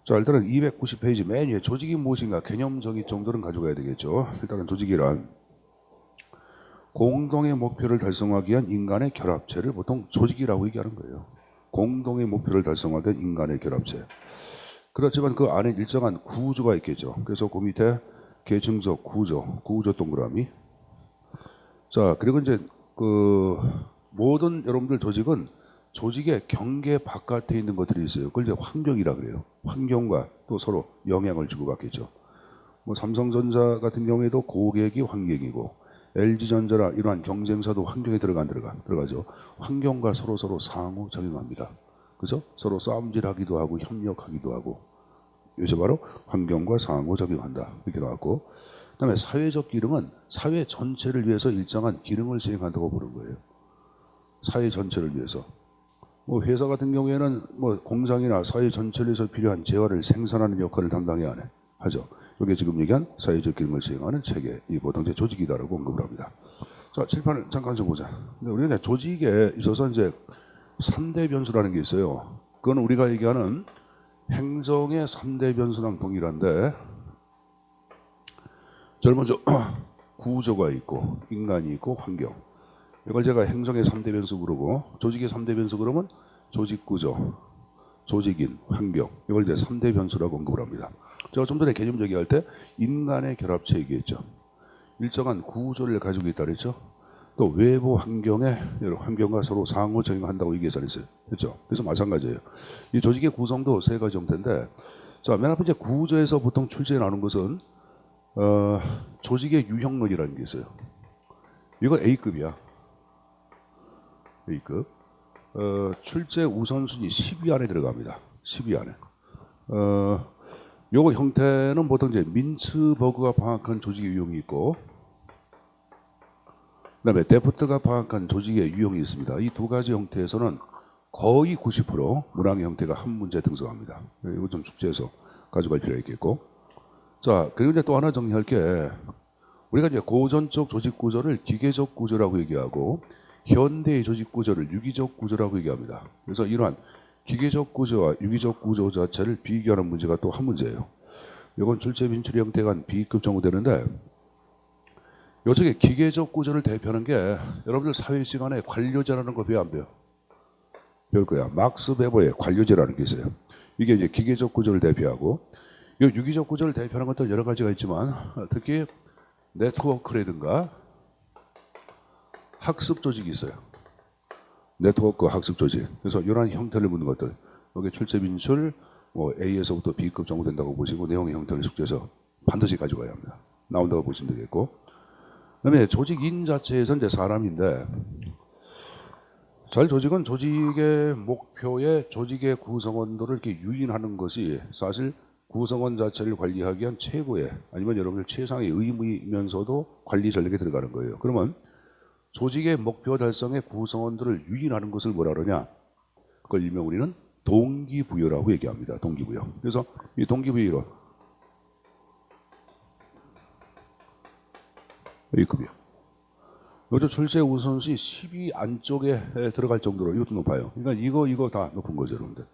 자, 일단은 290페이지 맨 위에 조직이 무엇인가 개념 정의 정도는 가져가야 되겠죠. 일단은 조직이란 공동의 목표를 달성하기 위한 인간의 결합체를 보통 조직이라고 얘기하는 거예요. 공동의 목표를 달성하기 위한 인간의 결합체. 그렇지만 그 안에 일정한 구조가 있겠죠. 그래서 그 밑에 계층적 구조 동그라미. 자, 그리고 이제 그 모든 여러분들 조직은 조직의 경계 바깥에 있는 것들이 있어요. 그걸 이제 환경이라 그래요. 환경과 또 서로 영향을 주고받겠죠. 뭐 삼성전자 같은 경우에도 고객이 환경이고 LG전자나 이러한 경쟁사도 환경에 들어가죠. 환경과 서로 상호 작용합니다. 그죠? 서로 싸움질하기도 하고 협력하기도 하고 이것이 바로 환경과 상호 작용한다 이렇게 나왔고, 그다음에 사회적 기능은 사회 전체를 위해서 일정한 기능을 수행한다고 보는 거예요. 사회 전체를 위해서. 뭐 회사 같은 경우에는 뭐 공장이나 사회 전체를 위해서 필요한 재화를 생산하는 역할을 담당해야 하죠. 이게 지금 얘기한 사회적 기능을 수행하는 체계, 이 보통 제 조직이다라고 언급을 합니다. 자, 칠판을 잠깐 좀 보자. 우리가 조직에 있어서 이제 3대 변수라는 게 있어요. 그건 우리가 얘기하는 행정의 3대 변수랑 동일한데, 제일 먼저 구조가 있고 인간이 있고 환경. 이걸 제가 행정의 3대 변수 그러고 조직의 3대 변수 그러면 조직 구조, 조직인, 환경. 이걸 이제 3대 변수라고 언급을 합니다. 제가 좀 전에 개념 얘기할 때 인간의 결합체 얘기했죠. 일정한 구조를 가지고 있다 그랬죠. 또 외부 환경과 서로 상호 작용한다고 얘기했어요. 그렇죠? 그래서 마찬가지예요. 이 조직의 구성도 세 가지 형태인데, 자, 맨 앞에 이제 구조에서 보통 출제해 나오는 것은 조직의 유형론이라는 게 있어요. 이건 A급이야. A급. 출제 우선순위 10위 안에 들어갑니다. 10위 안에. 요거 형태는 보통 이제 민츠버그가 파악한 조직의 유형이 있고, 그다음에 데프트가 파악한 조직의 유형이 있습니다. 이 두 가지 형태에서는 거의 90% 문항의 형태가 한 문제 등장합니다. 이거 좀 숙제해서 가져갈 필요가 있겠고. 자, 그리고 이제 또 하나 정리할 게, 우리가 이제 고전적 조직 구조를 기계적 구조라고 얘기하고 현대의 조직 구조를 유기적 구조라고 얘기합니다. 그래서 이러한 기계적 구조와 유기적 구조 자체를 비교하는 문제가 또 한 문제예요. 이건 출제 민출의 형태가 한 B급 정도 되는데, 요쪽에 기계적 구조를 대표하는 게 여러분들 사회 시간에 관료제라는 거 배워 안 배워? 배울 거야. 막스 베버의 관료제라는 게 있어요. 이게 이제 기계적 구조를 대표하고, 이 유기적 구조를 대표하는 것도 여러 가지가 있지만 특히 네트워크라든가 학습 조직이 있어요. 네트워크 학습 조직. 그래서 이러한 형태를 묻는 것들. 여기 출제 민출 뭐 A에서부터 B급 정도 된다고 보시고 내용의 형태를 숙제해서 반드시 가져가야 합니다. 나온다고 보시면 되겠고. 그다음에 조직인 자체에서 이제 사람인데, 잘 조직은 조직의 목표에 조직의 구성원들을 이렇게 유인하는 것이 사실 구성원 자체를 관리하기 위한 최고의 아니면 여러분들 최상의 의무이면서도 관리 전략에 들어가는 거예요. 그러면 조직의 목표 달성에 구성원들을 유인하는 것을 뭐라 그러냐? 그걸 일명 우리는 동기부여라고 얘기합니다. 동기부여. 그래서 이 동기부여 A급이요. 이것도 출제 우선순위 10위 안쪽에 들어갈 정도로 이것도 높아요. 그러니까 이거 다 높은 거죠, 여러분들.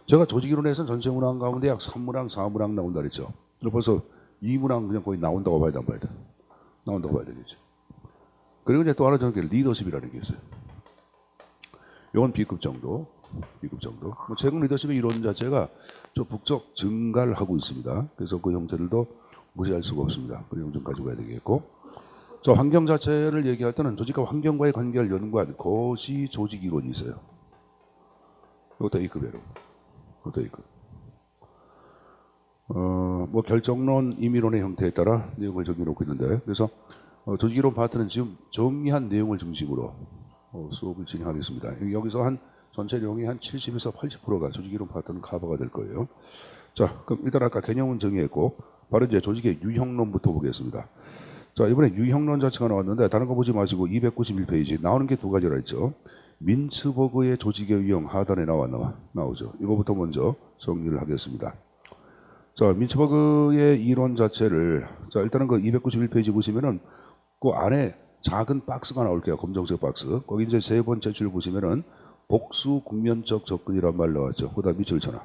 제가 조직이론에서는 전체 문항 가운데 약 3문항, 4문항 나온다 그랬죠. 벌써 2문항 그냥 거의 나온다고 봐야 돼, 안 봐야 돼? 나온다고 봐야 되겠죠. 그리고 이제 또 하나 저는 리더십이라는 게 있어요. 이건 B급 정도. 뭐 최근 리더십의 이론 자체가 좀 북적 증가를 하고 있습니다. 그래서 그 형태들도 무시할 수가 없습니다. 그 내용 좀 가지고 가야 되겠고. 저 환경 자체를 얘기할 때는 조직과 환경과의 관계를 연구한 거시 조직 이론이 있어요. 이것도 A급이에요. 이것도 A급. 뭐 결정론, 임의론의 형태에 따라 내용을 정리해놓고 있는데, 그래서 조직 이론 파트는 지금 정리한 내용을 중심으로 수업을 진행하겠습니다. 여기서 한 전체 내용이 한 70에서 80%가 조직 이론 파트는 커버가 될 거예요. 자, 그럼 일단 아까 개념은 정리했고 바로 이제 조직의 유형론부터 보겠습니다. 자, 이번에 유형론 자체가 나왔는데 다른 거 보지 마시고 291페이지 나오는 게 두 가지라 했죠. 민츠버그의 조직의 유형 하단에 나오죠. 이거부터 먼저 정리를 하겠습니다. 자, 민츠버그의 이론 자체를, 자, 일단은 그 291페이지 보시면은 그 안에 작은 박스가 나올게요. 검정색 박스. 거기 이제 세 번째 줄 보시면은 복수 국면적 접근이란 말 나왔죠. 그다음 밑줄 쳐놔.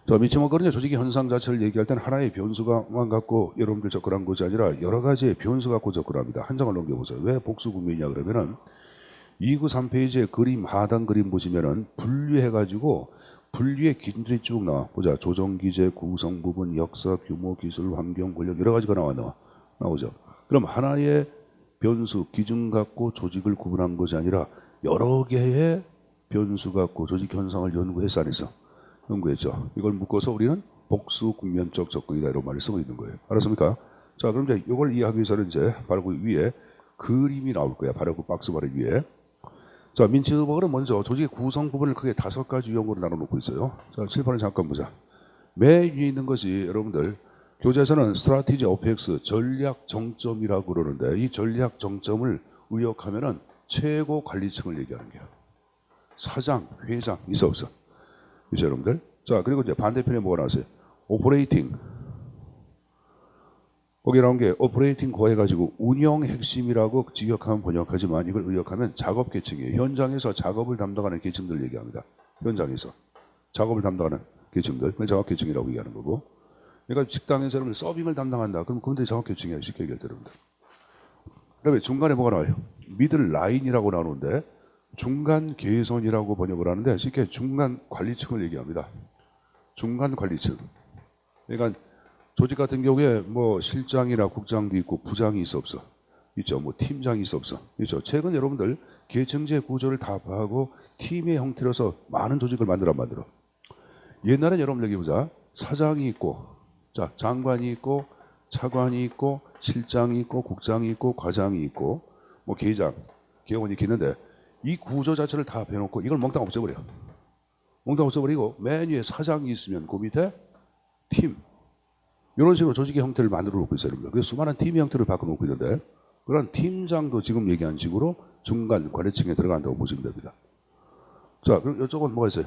자, 미치모 그런 조직의 현상 자체를 얘기할 때는 하나의 변수가만 갖고 여러분들 접근한 것이 아니라 여러 가지의 변수 갖고 접근합니다. 한 장을 넘겨보세요. 왜 복수분명이냐 그러면은 293페이지의 그림 하단 그림 보시면은 분류해가지고 분류의 기준들이 쭉 나와. 보자. 조정기제, 구성 부분, 역사, 규모, 기술, 환경, 권력 여러 가지가 나오죠. 그럼 하나의 변수, 기준 갖고 조직을 구분한 것이 아니라 여러 개의 변수 갖고 조직 현상을 연구해서 안 해서 연구했죠. 이걸 묶어서 우리는 복수 국면적 접근이다 이런 말을 쓰고 있는 거예요. 알았습니까? 자, 그럼 이제 이걸 이해하기 위해서는 이제 바로 그 위에 그림이 나올 거야. 바로 그 박스 바로 위에. 자, 민츠버그는 먼저 조직의 구성 부분을 크게 5가지 유형으로 나눠놓고 있어요. 자, 칠판을 잠깐 보자. 맨 위에 있는 것이 여러분들 교재에서는 스트라티지 어펙스 전략 정점이라고 그러는데 이 전략 정점을 의역하면은 최고 관리층을 얘기하는 거야. 사장, 회장 있어 없어? 그렇죠, 여러분들? 자, 그리고 이제 반대편에 뭐가 나왔어요? 오퍼레이팅. 거기 나온 게 오퍼레이팅 거해가지고 운영 핵심이라고 직역하면 번역하지만 이걸 의역하면 작업 계층이에요. 현장에서 작업을 담당하는 계층들 얘기합니다. 현장에서 작업을 담당하는 계층들, 그걸 작업 계층이라고 얘기하는 거고. 그러니까 식당에서 여러분들 서빙을 담당한다. 그럼 그분들이 작업 계층이에요. 쉽게 얘기할 때 여러분들. 그다음에 중간에 뭐가 나와요? 미들 라인이라고 나오는데 중간 개선이라고 번역을 하는데 쉽게 중간 관리층을 얘기합니다. 중간 관리층. 그러니까 조직 같은 경우에 뭐 실장이나 국장도 있고 부장이 있어 없어? 있죠. 뭐 팀장이 있어 없어? 있죠. 최근 여러분들 계층제 구조를 다 파하고 팀의 형태로서 많은 조직을 만들어. 옛날엔 여러분 여기 보자. 사장이 있고, 자 장관이 있고, 차관이 있고, 실장이 있고, 국장이 있고, 과장이 있고, 뭐 계장, 계원이 있는데 이 구조 자체를 다 배워놓고 이걸 몽땅 없애버려. 몽땅 없애버리고 맨 위에 사장이 있으면 그 밑에 팀. 이런 식으로 조직의 형태를 만들어 놓고 있어요. 그래서 수많은 팀의 형태를 바꿔놓고 있는데 그런 팀장도 지금 얘기한 식으로 중간 관리층에 들어간다고 보시면 됩니다. 자, 그럼 이쪽은 뭐가 있어요?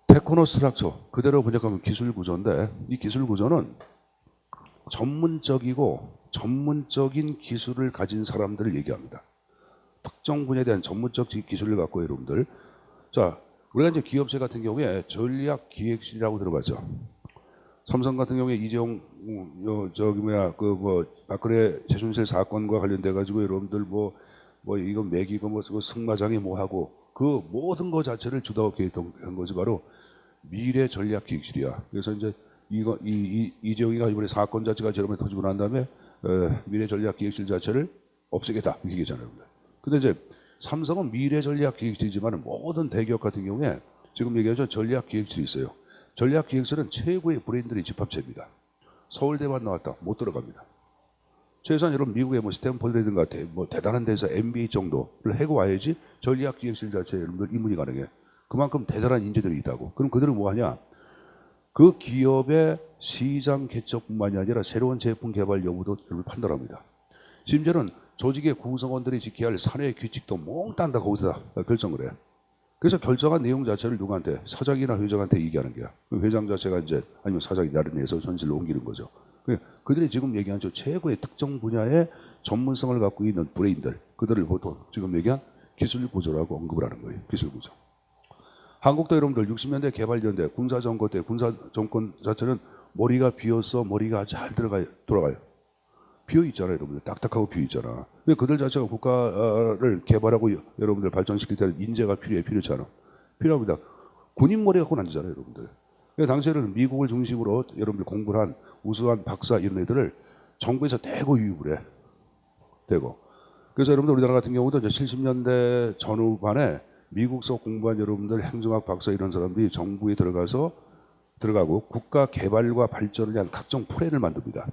테크노 스트럭처. 그대로 번역하면 기술 구조인데 이 기술 구조는 전문적이고 전문적인 기술을 가진 사람들을 얘기합니다. 특정 분야에 대한 전문적 기술을 갖고 여러분들. 자, 우리가 이제 기업체 같은 경우에 전략 기획실이라고 들어봤죠. 삼성 같은 경우에 이재용 박근혜 최순실 사건과 관련돼 가지고 여러분들 뭐 이거 매기고 뭐 승마장이 뭐 하고 그 모든 것 자체를 주도하고 계획한 것이 바로 미래 전략 기획실이야. 그래서 이제 이재용이가 이번에 사건 자체가 저러면 터지고 난 다음에 미래 전략 기획실 자체를 없애겠다 이렇게 얘기잖아요. 근데 이제 삼성은 미래 전략 기획실이지만 모든 대기업 같은 경우에 지금 얘기하죠 전략 기획실이 있어요. 전략기획실은 최고의 브레인들의 집합체입니다. 서울대만 나왔다 못 들어갑니다. 최소한 여러분 미국의 뭐 스탠퍼드라든가 뭐 대단한 데서 MBA 정도를 해고 와야지 전략기획실 자체에 여러분들 입문이 가능해. 그만큼 대단한 인재들이 있다고. 그럼 그들은 뭐 하냐? 그 기업의 시장 개척뿐만이 아니라 새로운 제품 개발 여부도 판단합니다. 심지어는 조직의 구성원들이 지켜야 할 사내 규칙도 몽땅 다 거기서 다 결정을 해. 그래서 결정한 내용 자체를 누구한테? 사장이나 회장한테 얘기하는 거야. 회장 자체가 이제 아니면 사장이 나를 내서 현실로 옮기는 거죠. 그들이 지금 얘기한 저 최고의 특정 분야의 전문성을 갖고 있는 브레인들, 그들을 보통 지금 얘기한 기술 구조라고 언급을 하는 거예요. 기술 구조. 한국도 여러분들 60년대 개발연대 군사정권 때 군사정권 자체는 머리가 비어서 머리가 잘 돌아가요. 비어있잖아요, 여러분들. 딱딱하고 비어있잖아. 그들 자체가 국가를 개발하고 여러분들 발전시킬 때는 인재가 필요하잖아. 필요합니다. 군인 머리 갖고는 안 되잖아요, 여러분들. 당시에는 미국을 중심으로 여러분들 공부를 한 우수한 박사 이런 애들을 정부에서 대거 유입을 해. 대거. 그래서 여러분들 우리나라 같은 경우도 이제 70년대 전후반에 미국서 공부한 여러분들 행정학 박사 이런 사람들이 정부에 들어가고 국가 개발과 발전을 위한 각종 프레임을 만듭니다.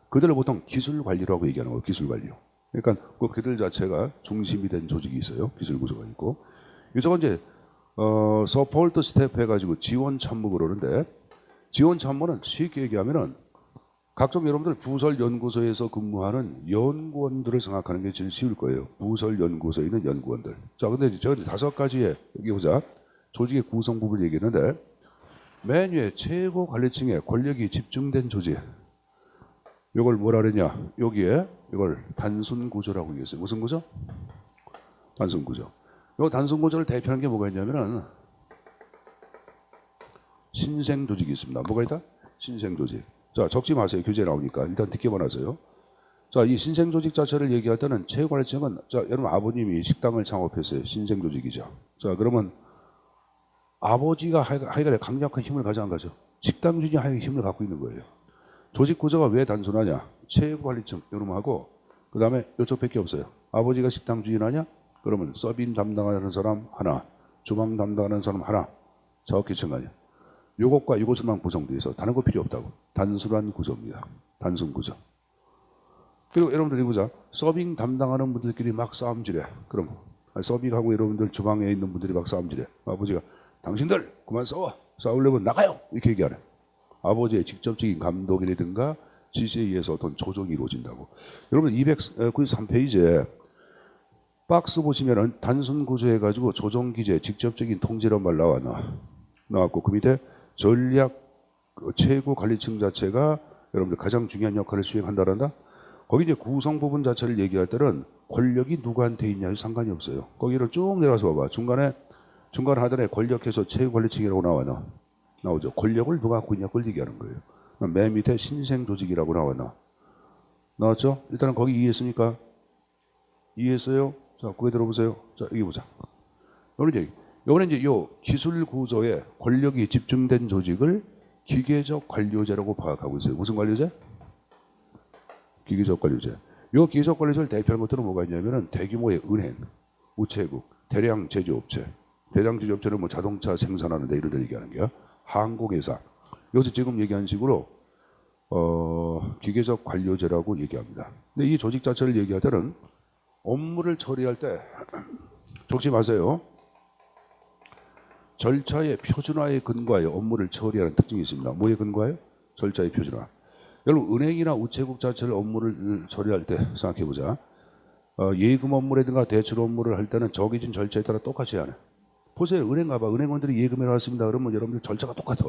그들을 보통 기술 관리라고 얘기하는 거예요. 기술 관리요. 그러니까 그들 자체가 중심이 된 조직이 있어요. 기술 구조가 있고. 이쪽은 이제 서포트 스텝 해가지고 지원 참모 그러는데 지원 참모는 쉽게 얘기하면은 각종 여러분들 부설 연구소에서 근무하는 연구원들을 생각하는 게 제일 쉬울 거예요. 부설 연구소에 있는 연구원들. 자, 근데 저 5가지의 여기 보자. 조직의 구성 부분을 얘기했는데 맨 위에 최고 관리층에 권력이 집중된 조직. 이걸 뭐라 그랬냐? 여기에 이걸 단순 구조라고 얘기했어요. 무슨 구조? 단순 구조. 이 단순 구조를 대표하는 게 뭐가 있냐면은 신생 조직이 있습니다. 뭐가 있다? 신생 조직. 자, 적지 마세요. 교재 나오니까. 일단 듣기만 하세요. 자, 이 신생 조직 자체를 얘기할 때는 최고관리층은, 자, 여러분 아버님이 식당을 창업했어요. 신생 조직이죠. 자, 그러면 아버지가 하여간에 강력한 힘을 가져 안 가죠? 식당 주인이 하여간 힘을 갖고 있는 거예요. 조직 구조가 왜 단순하냐? 최고관리층 여러분하고 그 다음에 이쪽밖에 없어요. 아버지가 식당 주인하냐? 그러면 서빙 담당하는 사람 하나, 주방 담당하는 사람 하나, 작업계층 아니야. 요것과 요것만 구성되어 있어. 다른 거 필요 없다고. 단순한 구조입니다. 단순 구조. 그리고 여러분들 보자. 서빙 담당하는 분들끼리 막 싸움질해. 그럼 서빙하고 여러분들 주방에 있는 분들이 막 싸움질해. 아버지가 당신들 그만 싸워. 싸우려면 나가요. 이렇게 얘기하네. 아버지의 직접적인 감독이라든가 지시에 의해서 어떤 조정이 이루어진다고. 여러분 293페이지에 박스 보시면은 단순 구조해가지고 조정 기제, 직접적인 통제란 말 나왔고 그 밑에 전략 최고 관리층 자체가 여러분들 가장 중요한 역할을 수행한다란다. 거기 이제 구성 부분 자체를 얘기할 때는 권력이 누구한테 있냐에 상관이 없어요. 거기를 쭉 내려서 봐봐. 중간 하단에 권력해서 최고 관리층이라고 나오죠. 권력을 누가 갖고 있냐 그걸 얘기하는 거예요. 맨 밑에 신생 조직이라고 나왔죠? 일단은 거기 이해했습니까? 이해했어요? 자, 그거 들어보세요. 자, 여기 보자. 요번에 이제 요 기술 구조에 권력이 집중된 조직을 기계적 관료제라고 파악하고 있어요. 무슨 관료제? 기계적 관료제. 요 기계적 관료제를 대표하는 것들은 뭐가 있냐면은 대규모의 은행, 우체국, 대량 제조업체. 대량 제조업체는 뭐 자동차 생산하는 데 이런 데 얘기하는 게야. 항공회사. 여기서 지금 얘기한 식으로 기계적 관료제라고 얘기합니다. 근데 이 조직 자체를 얘기할 때는 업무를 처리할 때 적지 마세요. 절차의 표준화에 근거하여 업무를 처리하는 특징이 있습니다. 뭐에 근거하여? 절차의 표준화. 여러분 은행이나 우체국 자체를 업무를 처리할 때 생각해보자. 예금 업무라든가 대출 업무를 할 때는 정해진 절차에 따라 똑같이 해야 하네. 보세요. 은행 가봐. 은행원들이 예금해 놨습니다. 그러면 여러분들 절차가 똑같아.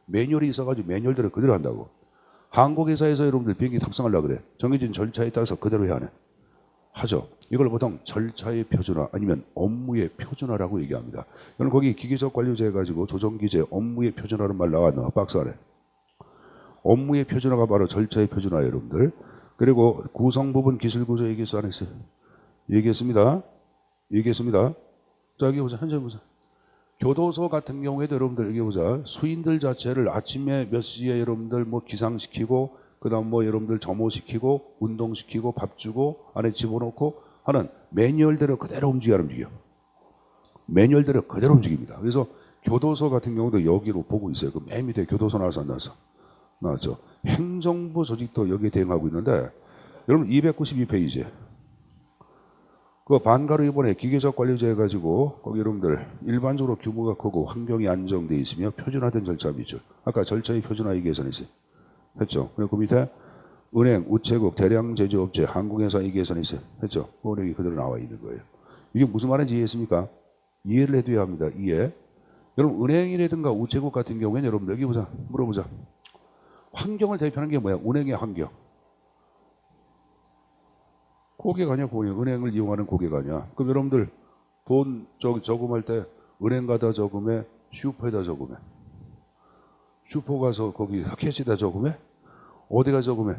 매뉴얼이 있어가지고 매뉴얼대로 그대로 한다고. 항공회사에서 여러분들 비행기 탑승하려고 그래. 정해진 절차에 따라서 그대로 해야 하네. 하죠. 이걸 보통 절차의 표준화 아니면 업무의 표준화라고 얘기합니다. 여러분 거기 기계적 관료제 해가지고 조정기제 업무의 표준화라는 말 나왔나? 박스 안에. 업무의 표준화가 바로 절차의 표준화예요. 여러분들. 그리고 구성 부분 기술 구조 얘기해서 안 했어요. 얘기했습니다. 자 여기 보자. 현재 보자. 교도소 같은 경우에도 여러분들 여기 보자. 수인들 자체를 아침에 몇 시에 여러분들 뭐 기상시키고 그 다음 뭐 여러분들 점호시키고 운동시키고 밥 주고 안에 집어넣고 하는 매뉴얼대로 그대로 움직여. 매뉴얼대로 그대로 움직입니다. 그래서 교도소 같은 경우도 여기로 보고 있어요. 그 맨 밑에 교도소 나왔죠. 행정부 조직도 여기에 대응하고 있는데 여러분 292페이지 그 반가로 이번에 기계적 관료제 해가지고 거기 여러분들 일반적으로 규모가 크고 환경이 안정되어 있으며 표준화된 절차 밑줄. 아까 절차의 표준화 얘기해서 있어요. 했죠. 그리고 그 밑에 은행, 우체국, 대량 제조업체, 항공회사 얘기해서 있어요. 했죠. 그 은행이 그대로 나와 있는 거예요. 이게 무슨 말인지 이해했습니까? 이해를 해둬야 합니다. 이해. 여러분 은행이라든가 우체국 같은 경우에는 여러분들 여기 보자. 물어보자. 환경을 대표하는 게 뭐야? 은행의 환경. 고객 아니야, 고객. 은행을 이용하는 고객 아니야. 그럼 여러분들 돈 저금할 때 은행 가다 저금해, 슈퍼에다 저금해. 슈퍼 가서 거기 캐시에다 저금해? 어디가 저금해?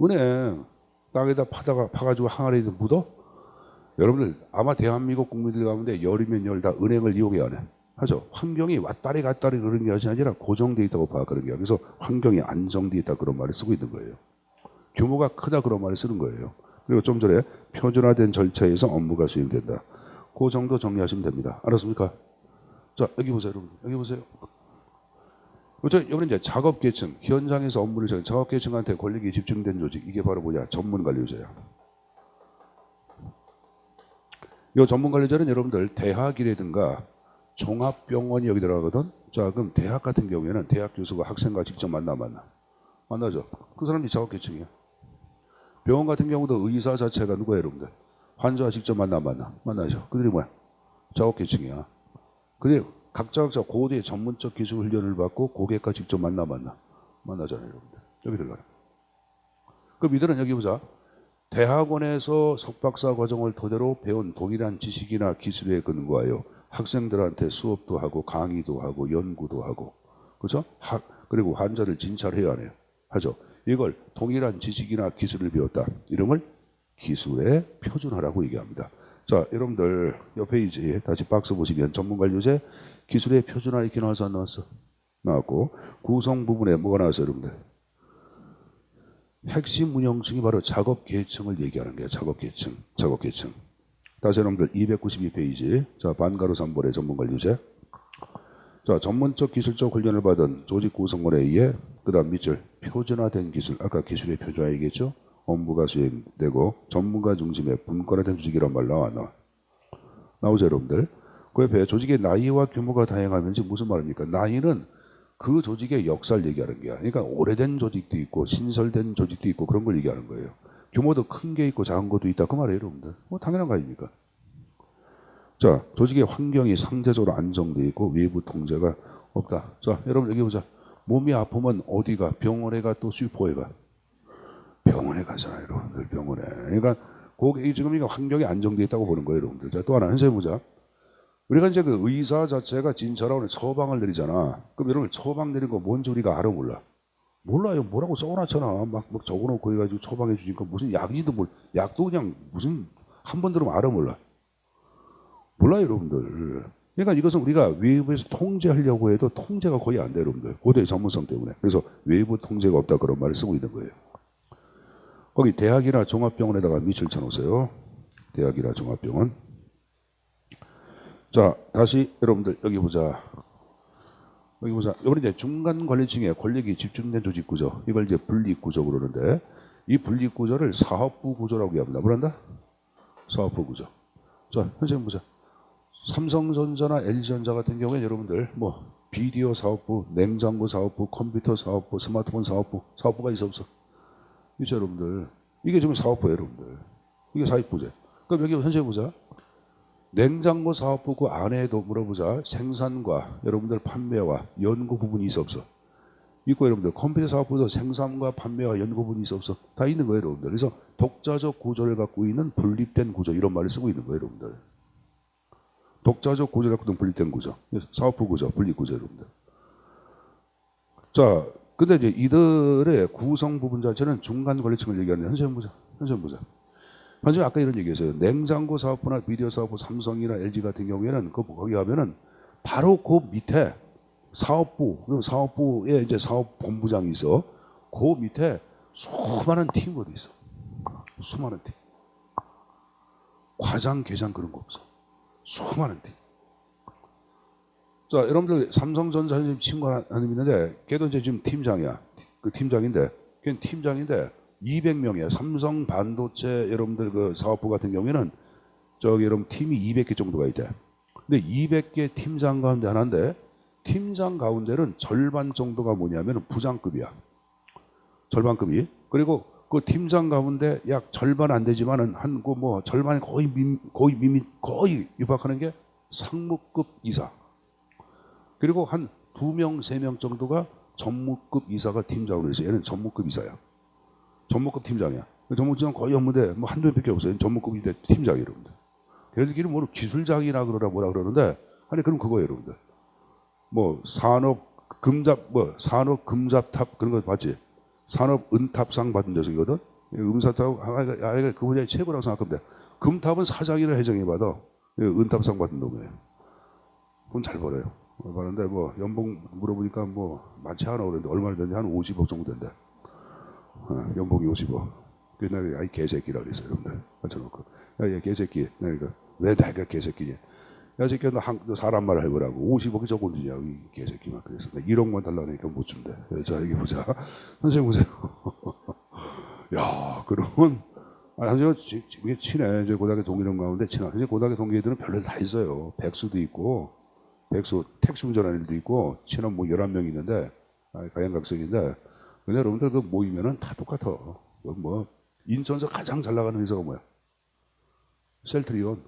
은행 땅에다 파가지고 항아리에 묻어? 여러분들 아마 대한민국 국민들 가운데 열이면 열 다 은행을 이용해 안 해. 하죠. 환경이 왔다리 갔다리 그런 게 아니라 고정되어 있다고 파악하는 거야. 그래서 환경이 안정되어 있다 그런 말을 쓰고 있는 거예요. 규모가 크다 그런 말을 쓰는 거예요. 그리고 좀 전에 표준화된 절차에서 업무가 수행된다. 그 정도 정리하시면 됩니다. 알았습니까? 자, 여기 보세요, 여러분. 여기 보세요. 여기는 이제 작업계층, 현장에서 업무를 처리하는 작업계층한테 권력이 집중된 조직. 이게 바로 뭐냐? 전문관료제야. 이 전문관료제는 여러분들 대학이라든가 종합병원이 여기 들어가거든. 자, 그럼 대학 같은 경우에는 대학 교수가 학생과 직접 만나죠. 그 사람이 작업계층이야. 병원 같은 경우도 의사 자체가 누구예요, 여러분들? 환자와 직접 만나죠. 그들이 뭐야? 작업계층이야. 근데 각자 고도의 전문적 기술 훈련을 받고 고객과 직접 만나잖아요, 여러분들. 여기 들어가요. 그럼 이들은 여기 보자. 대학원에서 석박사 과정을 토대로 배운 동일한 지식이나 기술에 근거하여 학생들한테 수업도 하고 강의도 하고 연구도 하고 그렇죠? 그리고 환자를 진찰해야 하네요. 하죠. 이걸 동일한 지식이나 기술을 배웠다. 이름을 기술의 표준화라고 얘기합니다. 자, 여러분들 옆 페이지 다시 박스 보시면 전문관료제 기술의 표준화 이렇게 나와서 안 나왔어? 나왔고 구성 부분에 뭐가 나왔어요, 여러분들? 핵심 운영층이 바로 작업 계층을 얘기하는 거예요. 작업 계층, 작업 계층. 다시 여러분들 292페이지. 자, 반가로 3번의 전문관료제. 자, 전문적 기술적 훈련을 받은 조직 구성원에 의해 그다음 밑줄 표준화된 기술. 아까 기술의 표준화 얘기했죠? 업무가 수행되고 전문가 중심의 분권화된 조직이란 말 나와. 나오죠, 여러분들? 그 옆에 조직의 나이와 규모가 다양하면서 무슨 말입니까? 나이는 그 조직의 역사를 얘기하는 거야. 그러니까 오래된 조직도 있고 신설된 조직도 있고 그런 걸 얘기하는 거예요. 규모도 큰 게 있고 작은 것도 있다. 그 말이에요, 여러분들. 뭐 당연한 거 아닙니까? 자, 조직의 환경이 상대적으로 안정되어 있고 외부 통제가 없다. 자, 여러분 여기 보자. 몸이 아프면 어디가? 병원에 가 또 슈퍼에 가? 병원에 가잖아요, 여러분들. 병원에. 그러니까 거기 지금 이거 환경이 안정되어 있다고 보는 거예요, 여러분들. 자, 또 하나 한번 보자. 우리가 이제 그 의사 자체가 진찰하고 처방을 내리잖아. 그럼 여러분 처방 내린 거 뭔지 우리가 알아 몰라? 몰라요. 뭐라고 써놨잖아. 막 적어놓고 해가지고 처방해 주니까 무슨 약인지도 약도 그냥 무슨 한 번 들으면 알아 몰라? 몰라요, 여러분들. 그러니까 이것은 우리가 외부에서 통제하려고 해도 통제가 거의 안 돼요, 여러분들. 고도의 전문성 때문에. 그래서 외부 통제가 없다 그런 말을 쓰고 있는 거예요. 거기 대학이나 종합병원에다가 밑줄 쳐놓으세요. 대학이나 종합병원. 자, 다시 여러분들 여기 보자. 여기 보자. 이번에 이제 중간 관리층에 권력이 집중된 조직 구조. 이걸 이제 분립 구조 그러는데 이 분립 구조를 사업부 구조라고 합니다. 뭐란다? 사업부 구조. 자, 선생님 보자. 삼성전자나 LG전자 같은 경우에 여러분들 뭐 비디오 사업부, 냉장고 사업부, 컴퓨터 사업부, 스마트폰 사업부, 사업부가 있어 없어? 있죠, 여러분들. 이게 지금 사업부예요, 여러분들. 이게 사업부제. 그럼 여기 선생님 보자. 냉장고 사업부 그 안에도 물어보자. 생산과 여러분들 판매와 연구 부분이 있어 없어? 있고 여러분들 컴퓨터 사업부도 생산과 판매와 연구 부분이 있어 없어? 다 있는 거예요, 여러분들. 그래서 독자적 구조를 갖고 있는 분립된 구조 이런 말을 쓰고 있는 거예요, 여러분들. 독자적 구조를 갖고 있는 분립된 구조. 사업부 구조, 분립 구조 여러분들. 자, 근데 이제 이들의 구성 부분 자체는 중간 관리층을 얘기하는데 선생님 보자. 선생님 보자. 선생님 아까 이런 얘기했어요. 냉장고 사업부나 비디오 사업부, 삼성이나 LG 같은 경우에는 거기 가면은 바로 그 밑에 사업부, 그럼 사업부에 이제 사업 본부장이 있어. 그 밑에 수많은 팀들이 있어. 수많은 팀. 과장, 계장 그런 거 없어. 수많은 팀. 자, 여러분들 삼성전자 친구 하나 있는데 걔도 이제 지금 팀장이야. 그 팀장인데 걔는 팀장인데 200명이야. 삼성 반도체 여러분들 그 사업부 같은 경우에는 저기 여러분 팀이 200개 정도가 있대. 근데 200개 팀장 가운데 하나인데 팀장 가운데는 절반 정도가 뭐냐면 부장급이야. 절반급이. 그리고 그 팀장 가운데 약 절반 안 되지만은 한 그 뭐 절반이 거의 육박하는 게 상무급 이사. 그리고 한 2명, 3명 정도가 전무급 이사가 팀장으로 있어. 얘는 전무급 이사야. 전무급 팀장이야. 전무급은 거의 없는데 뭐 한두 명밖에 없어요. 전무급인데 팀장이에요, 여러분들. 걔네들끼리 뭐 기술장이나 그러라 뭐라 그러는데 아니 그럼 그거예요, 여러분들. 뭐 산업 금잡탑 그런 거 봤지? 산업 은탑상 받은 녀석이거든. 은사탑 그 분야의 최고라고 생각하면 돼. 금탑은 사장이라 해정해 받아. 은탑상 받은 놈이에요. 돈 잘 벌어요. 벌는데 뭐 연봉 물어보니까 뭐 많지 않아 그러는데 얼마나 되는지 한 50억 정도 된대. 연봉이 50억. 그날 아이 개새끼라 그랬어요, 여러분들. 앉혀놓고 야얘 개새끼. 그러니까 왜 내가 개새끼냐? 야 새끼야 너 사람 말을 해보라고. 50억이 저건 주냐 이 개새끼만. 그래서 1억만 달라니까 못 준대. 자 여기 보자. 선생님 보세요. 야 그러면 선생님 이게 친해. 이제 고등학교 동기들 가운데 친해. 이제 고등학교 동기들은 별로 다 있어요. 백수도 있고 백수 택시 운전하는 일도 있고 친한 뭐 11명 있는데 가양각성인데 근데 여러분들 그 모이면은 다 똑같아. 뭐 인천에서 가장 잘 나가는 회사가 뭐야? 셀트리온.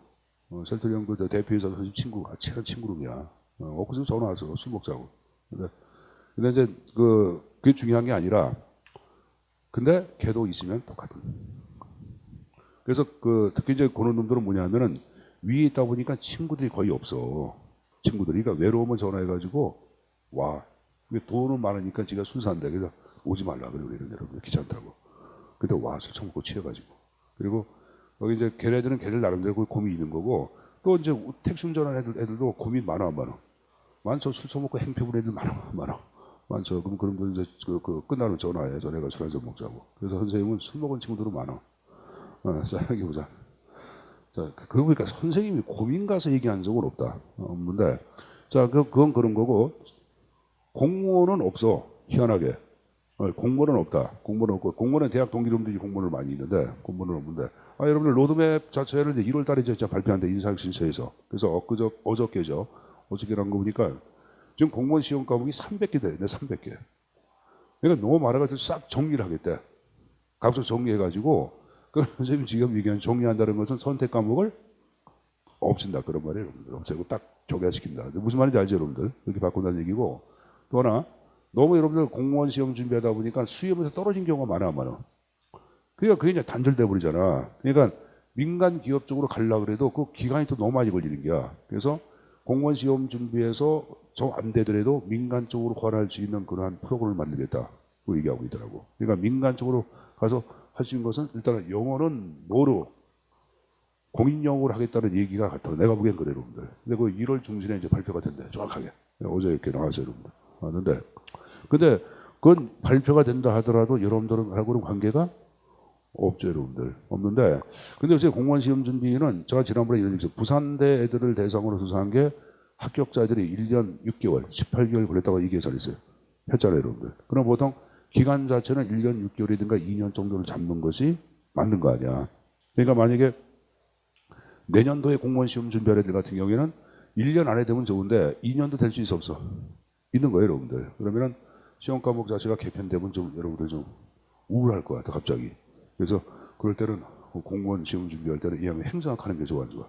셀트리온 그 대표이사 친구, 친한 친구룸이야. 엊그제 전화 와서 술 먹자고. 근데 이제 그게 중요한 게 아니라 근데 걔도 있으면 똑같은. 그래서 특히 이제 그런 놈들은 뭐냐면은 위에 있다 보니까 친구들이 거의 없어. 친구들이. 그러니까 외로우면 전화해가지고 와. 돈은 많으니까 지가 술 산다. 그래서 오지 말라 그러고 이런 여러분들 귀찮다고. 근데 와 술 처먹고 취해가지고. 그리고 여기 이제 걔네들은 걔들 나름대로 고민이 있는 거고 또 이제 택시 운전하는 애들도 고민 많아 안 많아. 많죠. 술 처먹고 행패 부는 애들 많아 안 많아. 많죠. 그럼 분 이제 끝나면 전화해. 전화가 술 한잔 먹자고. 그래서 선생님은 술 먹은 친구들은 많아. 자 여기 보자. 자 그러고 보니까 선생님이 고민 가서 얘기한 적은 없다. 없는데 자 그건 그런 거고 공무원은 없어. 희한하게. 공무원은 없다. 공무원은 없고 공무원은 대학 동기들이 공무원을 많이 있는데 공무원은 없는데 여러분들 로드맵 자체를 이제 1월 달에 이제 발표한대 인사혁신처에서. 그래서 어저께란 거 보니까 지금 공무원 시험 과목이 300개 되네. 300개. 그러니까 너무 많아가지고 싹 정리를 하겠대. 각각 정리해가지고 그 선생님 지금 얘기한 정리한다는 것은 선택 과목을 없앤다 그런 말이에요. 여러분들. 없애고 딱 교과시킨다. 무슨 말인지 알죠 여러분들? 이렇게 바꾼다는 얘기고 또 하나 너무 여러분들 공무원 시험 준비하다 보니까 수험에서 떨어진 경우가 많아 안 많아. 그러니까 그게 이제 단절돼 버리잖아. 그러니까 민간 기업 쪽으로 가려고 그래도 그 기간이 또 너무 많이 걸리는 거야. 그래서 공무원 시험 준비해서 저 안 되더라도 민간 쪽으로 관할 수 있는 그러한 프로그램을 만들겠다고 얘기하고 있더라고. 그러니까 민간 쪽으로 가서 할 수 있는 것은 일단은 영어는 뭐로 공인 영어를 하겠다는 얘기가 같아. 내가 보기엔 그래 여러분들. 근데 그 1월 중순에 이제 발표가 된대. 정확하게. 어제 이렇게 나왔어요 여러분들. 왔는데 근데 그건 발표가 된다 하더라도 여러분들하고는 관계가 없죠 여러분들. 없는데 근데 요새 공무원 시험 준비는 제가 지난번에 이런 얘기했어요. 부산대 애들을 대상으로 조사한 게 합격자들이 1년 6개월 18개월 걸렸다고 이 계산했어요. 했잖아요 여러분들. 그럼 보통 기간 자체는 1년 6개월이든가 2년 정도를 잡는 것이 맞는 거 아니야. 그러니까 만약에 내년도에 공무원 시험 준비할 애들 같은 경우에는 1년 안에 되면 좋은데 2년도 될 수 있어 없어? 있는 거예요 여러분들. 그러면은 시험 과목 자체가 개편되면 좀 여러분들 좀 우울할 것 같아 갑자기. 그래서 그럴 때는 공무원 시험 준비할 때는 이왕 행정학하는 게 좋아 안 좋아?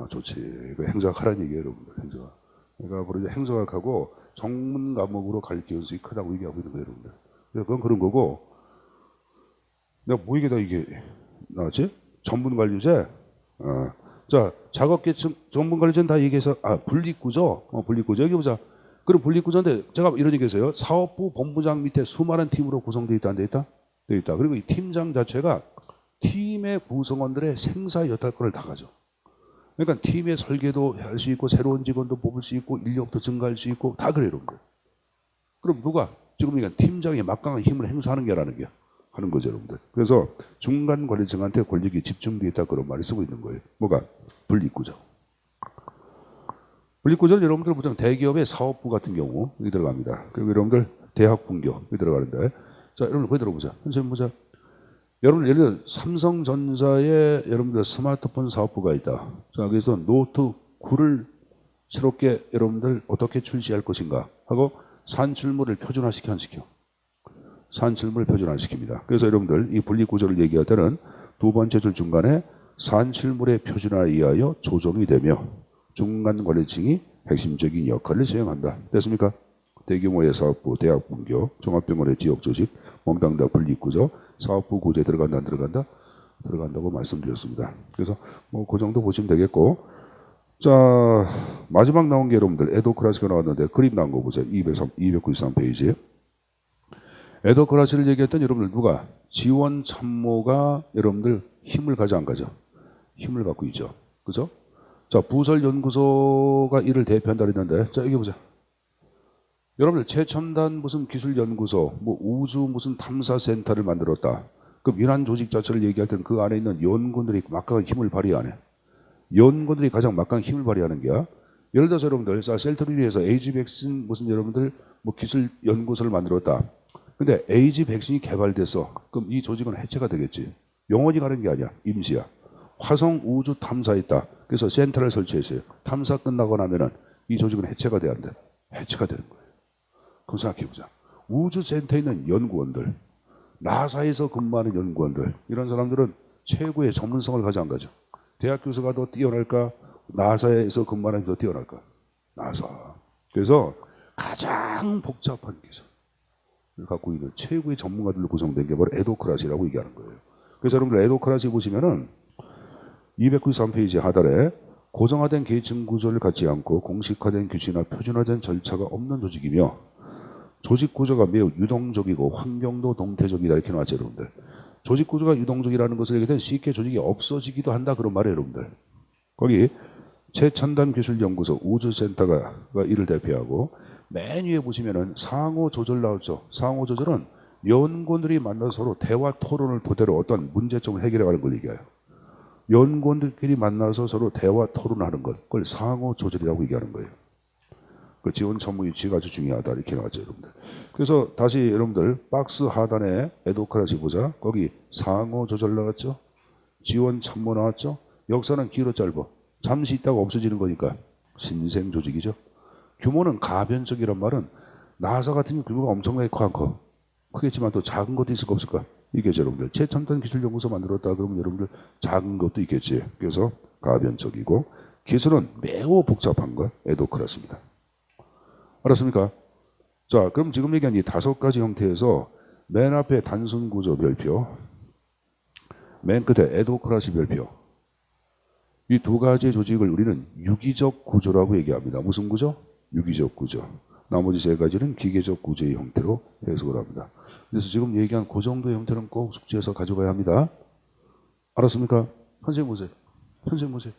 좋지. 그 행정학하라는 얘기예요 여러분들. 행정학. 그러니까 바로 이제 행정학하고 전문 과목으로 갈 가능성이 크다고 얘기하고 있는 거예요 여러분들. 그건 그런 거고 내가 뭐 얘기다 이게 나왔지? 전문관리제. 자 작업계층 전문관리제는 다 얘기해서 분립구조. 분립구조 여기 보자. 그럼 분립구조인데 제가 이런 얘기했어요. 사업부 본부장 밑에 수많은 팀으로 구성되어 있다 안 돼 있다? 되어 있다. 그리고 이 팀장 자체가 팀의 구성원들의 생사 여탈권을 다 가져. 그러니까 팀의 설계도 할 수 있고 새로운 직원도 뽑을 수 있고 인력도 증가할 수 있고 다 그래요 여러분들. 그럼 누가 지금 그러니까 팀장이 막강한 힘을 행사하는 게라는 게 하는 거죠 여러분들. 그래서 중간 관리층한테 권력이 집중되어 있다 그런 말을 쓰고 있는 거예요. 뭐가? 분립구조. 분립구조는 여러분들 보통 대기업의 사업부 같은 경우 여기 들어갑니다. 그리고 여러분들 대학 분교 여기 들어가는데 자 여러분들 거기 들어보자. 선생님 보자. 여러분 예를 들어 삼성전자에 여러분들 스마트폰 사업부가 있다. 자 그래서 노트 9를 새롭게 여러분들 어떻게 출시할 것인가 하고 산출물을 표준화시켜 안 시켜? 산출물을 표준화시킵니다. 그래서 여러분들 이 분립구조를 얘기할 때는 두 번째 줄 중간에 산출물의 표준화에 의하여 조정이 되며 중간 관리층이 핵심적인 역할을 수행한다. 됐습니까? 대규모의 사업부, 대학 분교, 종합병원의 지역조직, 몽땅 다 분립구조, 사업부 구조에 들어간다 안 들어간다? 들어간다고 말씀드렸습니다. 그래서 뭐 그 정도 보시면 되겠고 자 마지막 나온 게 여러분들 에도크라시가 나왔는데 그림 나온 거 보세요. 293페이지 에도크라시를 얘기했던 여러분들 누가? 지원 참모가 여러분들 힘을 가져 안 가져? 힘을 갖고 있죠. 그죠? 자 부설연구소가 이를 대표한다 그랬는데 자 여기 보자. 여러분들 최첨단 무슨 기술연구소 뭐 우주 무슨 탐사센터를 만들었다. 그 민한 조직 자체를 얘기할 때는 그 안에 있는 연구원들이 막강한 힘을 발휘하네. 연구원들이 가장 막강한 힘을 발휘하는 게야. 예를 들어서 여러분들 자 셀트리에서 에이즈 백신 무슨 여러분들 뭐 기술 연구소를 만들었다. 근데 에이즈 백신이 개발돼서 그럼 이 조직은 해체가 되겠지. 영원히 가는 게 아니야. 임시야. 화성 우주 탐사했다. 그래서 센터를 설치했어요. 탐사 끝나고 나면은 이 조직은 해체가 돼야 돼. 해체가 되는 거예요. 그럼 생각해보자. 우주센터에 있는 연구원들, 나사에서 근무하는 연구원들, 이런 사람들은 최고의 전문성을 가져 안 가져? 대학 교수가 더 뛰어날까? 나사에서 근무하는 게 더 뛰어날까? 나사. 그래서 가장 복잡한 기술을 갖고 있는 최고의 전문가들로 구성된 게 바로 에도크라시라고 얘기하는 거예요. 그래서 여러분들 에도크라시 보시면은 293페이지 하단에 고정화된 계층 구조를 갖지 않고 공식화된 규칙이나 표준화된 절차가 없는 조직이며 조직 구조가 매우 유동적이고 환경도 동태적이다 이렇게 나왔죠, 여러분들. 조직 구조가 유동적이라는 것을 얘기할 때 쉽게 조직이 없어지기도 한다 그런 말이에요, 여러분들. 거기 최첨단기술연구소 우주센터가 이를 대표하고 맨 위에 보시면은 상호조절 나왔죠. 상호조절은 연구원들이 만나서 서로 대화 토론을 토대로 어떤 문제점을 해결해가는 걸 얘기해요. 연구원들끼리 만나서 서로 대화 토론하는 것, 그걸 상호조절이라고 얘기하는 거예요. 그 지원 참모 유치가 아주 중요하다 이렇게 나왔죠, 여러분들. 그래서 다시 여러분들 박스 하단에 에도크라시 보자. 거기 상호조절 나왔죠. 지원 참모 나왔죠. 역사는 길어 짧아. 잠시 있다가 없어지는 거니까 신생 조직이죠. 규모는 가변적이란 말은 나사 같은 경우 규모가 엄청나게 커. 크겠지만 또 작은 것도 있을까 없을까? 있겠죠, 여러분들. 최첨단 기술연구소 만들었다 그러면 여러분들 작은 것도 있겠지. 그래서 가변적이고 기술은 매우 복잡한 것 에도크라스입니다. 알았습니까? 자, 그럼 지금 얘기한 이 5가지 형태에서 맨 앞에 단순 구조 별표, 맨 끝에 에도크라시 별표, 이 2가지의 조직을 우리는 유기적 구조라고 얘기합니다. 무슨 구조? 유기적 구조. 나머지 3가지는 기계적 구조의 형태로 해석을 합니다. 그래서 지금 얘기한 그 정도의 형태는 꼭 숙지해서 가져가야 합니다. 알았습니까? 선생님 보세요. 선생님 보세요.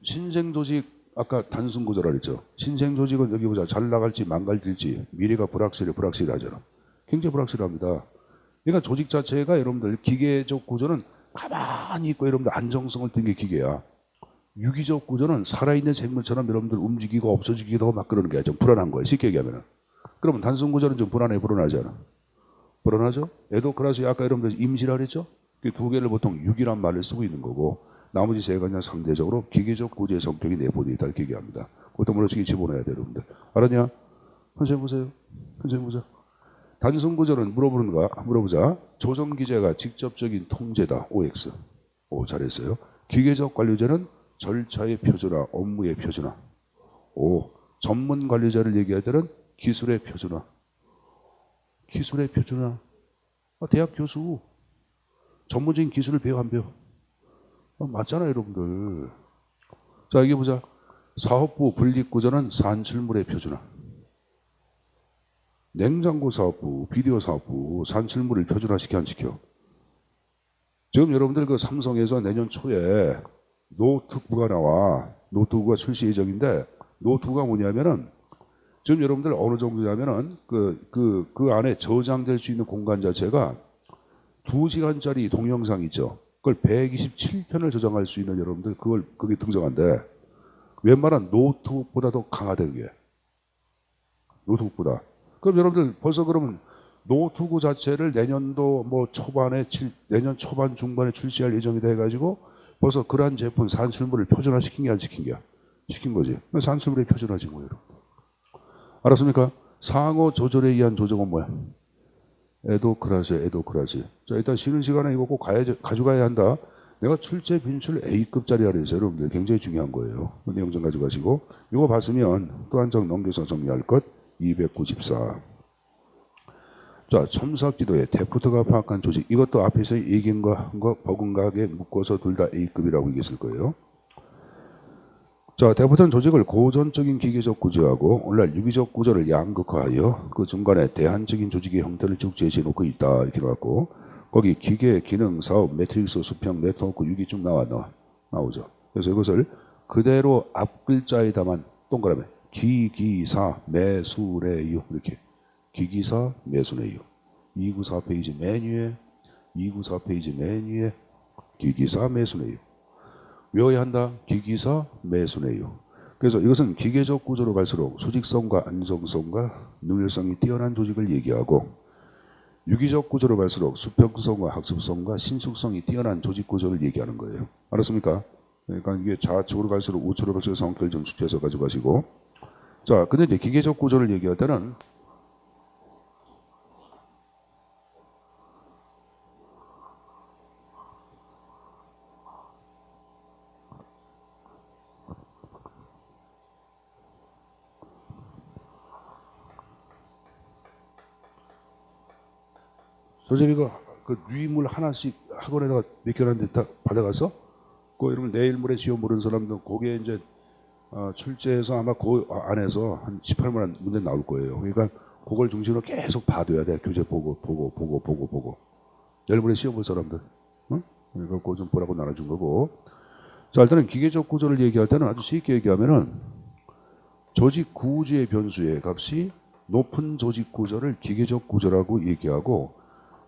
신생 조직, 아까 단순 구조라 그랬죠. 신생 조직은 여기 보자. 잘 나갈지 망가질지 미래가 불확실하잖아. 굉장히 불확실합니다. 그러니까 조직 자체가 여러분들 기계적 구조는 가만히 있고 여러분들 안정성을 띈 게 기계야. 유기적 구조는 살아있는 생물처럼 여러분들 움직이고 없어지기도 하고 막 그러는 게 좀 불안한 거예요. 쉽게 얘기하면은. 그러면 단순 구조는 좀 불안하지 않아? 불안하죠? 에도크라시 아까 여러분들 임시라 그랬죠? 그 2개를 보통 유기란 말을 쓰고 있는 거고 나머지 3가지는 상대적으로 기계적 구조의 성격이 내포되어 있다 이렇게 얘기합니다. 그것도 물어치기 집어넣어야 돼요, 여러분들. 알았냐? 선생님 보세요. 선생님 보자. 단순 구조는 물어보자. 조정 기제가 직접적인 통제다. OX. 오, 잘했어요. 기계적 관리제는 절차의 표준화, 업무의 표준화. 오, 전문 관리자를 얘기할 때는 기술의 표준화. 기술의 표준화. 대학 교수. 전문적인 기술을 배워 안 배워? 맞잖아요, 여러분들. 자, 여기 보자. 사업부 분립구조는 산출물의 표준화. 냉장고 사업부, 비디오 사업부, 산출물을 표준화시켜 안 시켜? 지금 여러분들 그 삼성에서 내년 초에 노트북가 나와. 노트북가 출시 예정인데 노트북가 뭐냐면은 지금 여러분들 어느 정도냐면은 그 안에 저장될 수 있는 공간 자체가 2시간짜리 동영상 있죠. 그걸 127편을 저장할 수 있는 여러분들 그게 등장한대. 웬만한 노트북보다 더 강하대 그게. 노트북보다. 그럼 여러분들 벌써 그러면 노트북 자체를 내년도 내년 초반 중반에 출시할 예정이다 해가지고 벌써 그러한 제품 산출물을 표준화시킨 게 안 시킨 게야. 시킨 거지. 산출물의 표준화지 뭐 여러분. 알았습니까? 상호 조절에 의한 조정은 뭐야? 에도크라시. 자, 일단 쉬는 시간에 이거 꼭 가져가야 한다. 내가 출제 빈출 A급짜리라 그래서 여러분들 굉장히 중요한 거예요. 내용 좀 가져가시고 이거 봤으면 또 한 장 넘겨서 정리할 것 294. 자, 첨삭지도에 데프트가 파악한 조직. 이것도 앞에서 얘기한 거 버금가게 묶어서 둘 다 A급이라고 얘기했을 거예요. 자, 데프트는 조직을 고전적인 기계적 구조하고 오늘날 유기적 구조를 양극화하여 그 중간에 대안적인 조직의 형태를 쭉 제시해 놓고 있다 이렇게 나왔고 거기 기계, 기능, 사업, 매트릭스, 수평, 네트워크, 유기 쭉 나오죠. 그래서 이것을 그대로 앞 글자에다만 동그라미 기기사 매수래유 이렇게 기기사 매수래유 294페이지 맨 위에 294페이지 맨 위에 기기사 매수래유 외워야 한다. 기기사 매수래유. 그래서 이것은 기계적 구조로 갈수록 수직성과 안정성과 능률성이 뛰어난 조직을 얘기하고 유기적 구조로 갈수록 수평성과 학습성과 신숙성이 뛰어난 조직 구조를 얘기하는 거예요. 알았습니까? 그러니까 이게 좌측으로 갈수록 우측으로 갈수록 성격을 좀 숙지해서 가져가시고 자, 근데 이제 기계적 구조를 얘기할 때는 선생님이 그 유인물 하나씩 학원에다가 맡겨놨는데 다 받아가서 그 이러면 내일 모레 지어 모르는 사람들 거기에 이제 출제해서 아마 그 안에서 한 18만 문제 나올 거예요. 그러니까 그걸 중심으로 계속 봐둬야 돼. 교재 보고. 내일 모레 시험 볼 사람들. 응? 그러니까 그거 좀 보라고 나눠준 거고. 자, 일단은 기계적 구조를 얘기할 때는 아주 쉽게 얘기하면은 조직 구조의 변수의 값이 높은 조직 구조를 기계적 구조라고 얘기하고,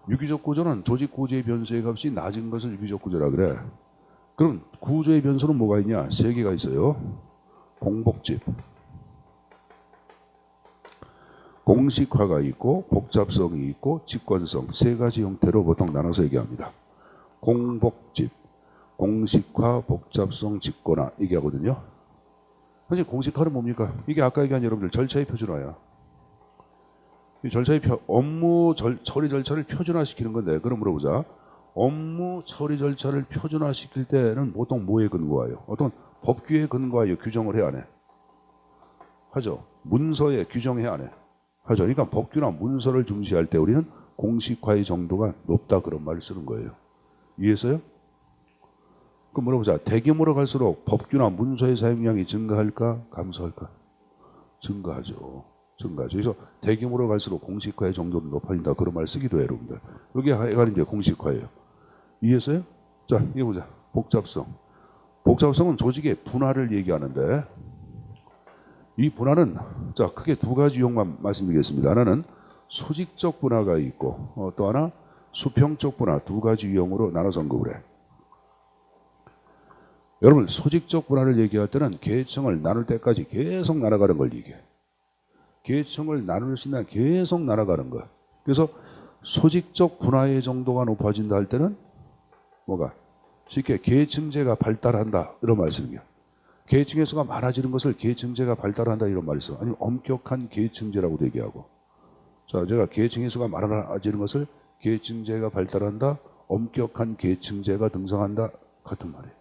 유기적 구조는 조직 구조의 변수의 값이 낮은 것을 유기적 구조라 그래. 그럼 구조의 변수는 뭐가 있냐? 세 개가 있어요. 공복집, 공식화가 있고 복잡성이 있고 직권성, 세 가지 형태로 보통 나눠서 얘기합니다. 공복집, 공식화, 복잡성, 직권화 얘기하거든요. 사실 공식화는 뭡니까? 이게 아까 얘기한 여러분들 절차의 표준화야. 이 절차의 업무 처리 절차를 표준화시키는 건데, 그럼 물어보자. 업무 처리 절차를 표준화시킬 때는 보통 뭐에 근거하여? 어떤 법규에 근거하여 규정을 해야 안 해? 하죠. 문서에 규정해야 안 해? 하죠. 그러니까 법규나 문서를 중시할 때 우리는 공식화의 정도가 높다, 그런 말을 쓰는 거예요. 이해했어요? 그럼 물어보자. 대규모로 갈수록 법규나 문서의 사용량이 증가할까 감소할까? 증가하죠. 그래서 대규모로 갈수록 공식화의 정도는 높아진다, 그런 말 쓰기도 해요, 여러분들. 여기 해가는 게 공식화예요. 이해했어요? 자, 이거 보자. 복잡성. 복잡성은 조직의 분화를 얘기하는데, 이 분화는 자 크게 두 가지 유형만 말씀드리겠습니다. 하나는 수직적 분화가 있고 또 하나 수평적 분화, 두 가지 유형으로 나눠서 언급을 해. 여러분, 수직적 분화를 얘기할 때는 계층을 나눌 때까지 계속 날아가는 걸 얘기해. 계층을 나눌 수 있는 계속 날아가는 거. 그래서 수직적 분화의 정도가 높아진다 할 때는 뭐가? 쉽게 계층제가 발달한다, 이런 말씀이에요. 계층의 수가 많아지는 것을 계층제가 발달한다, 이런 말이 있어. 아니면 엄격한 계층제라고도 얘기하고. 자, 제가 계층의 수가 많아지는 것을 계층제가 발달한다, 엄격한 계층제가 등장한다, 같은 말이야.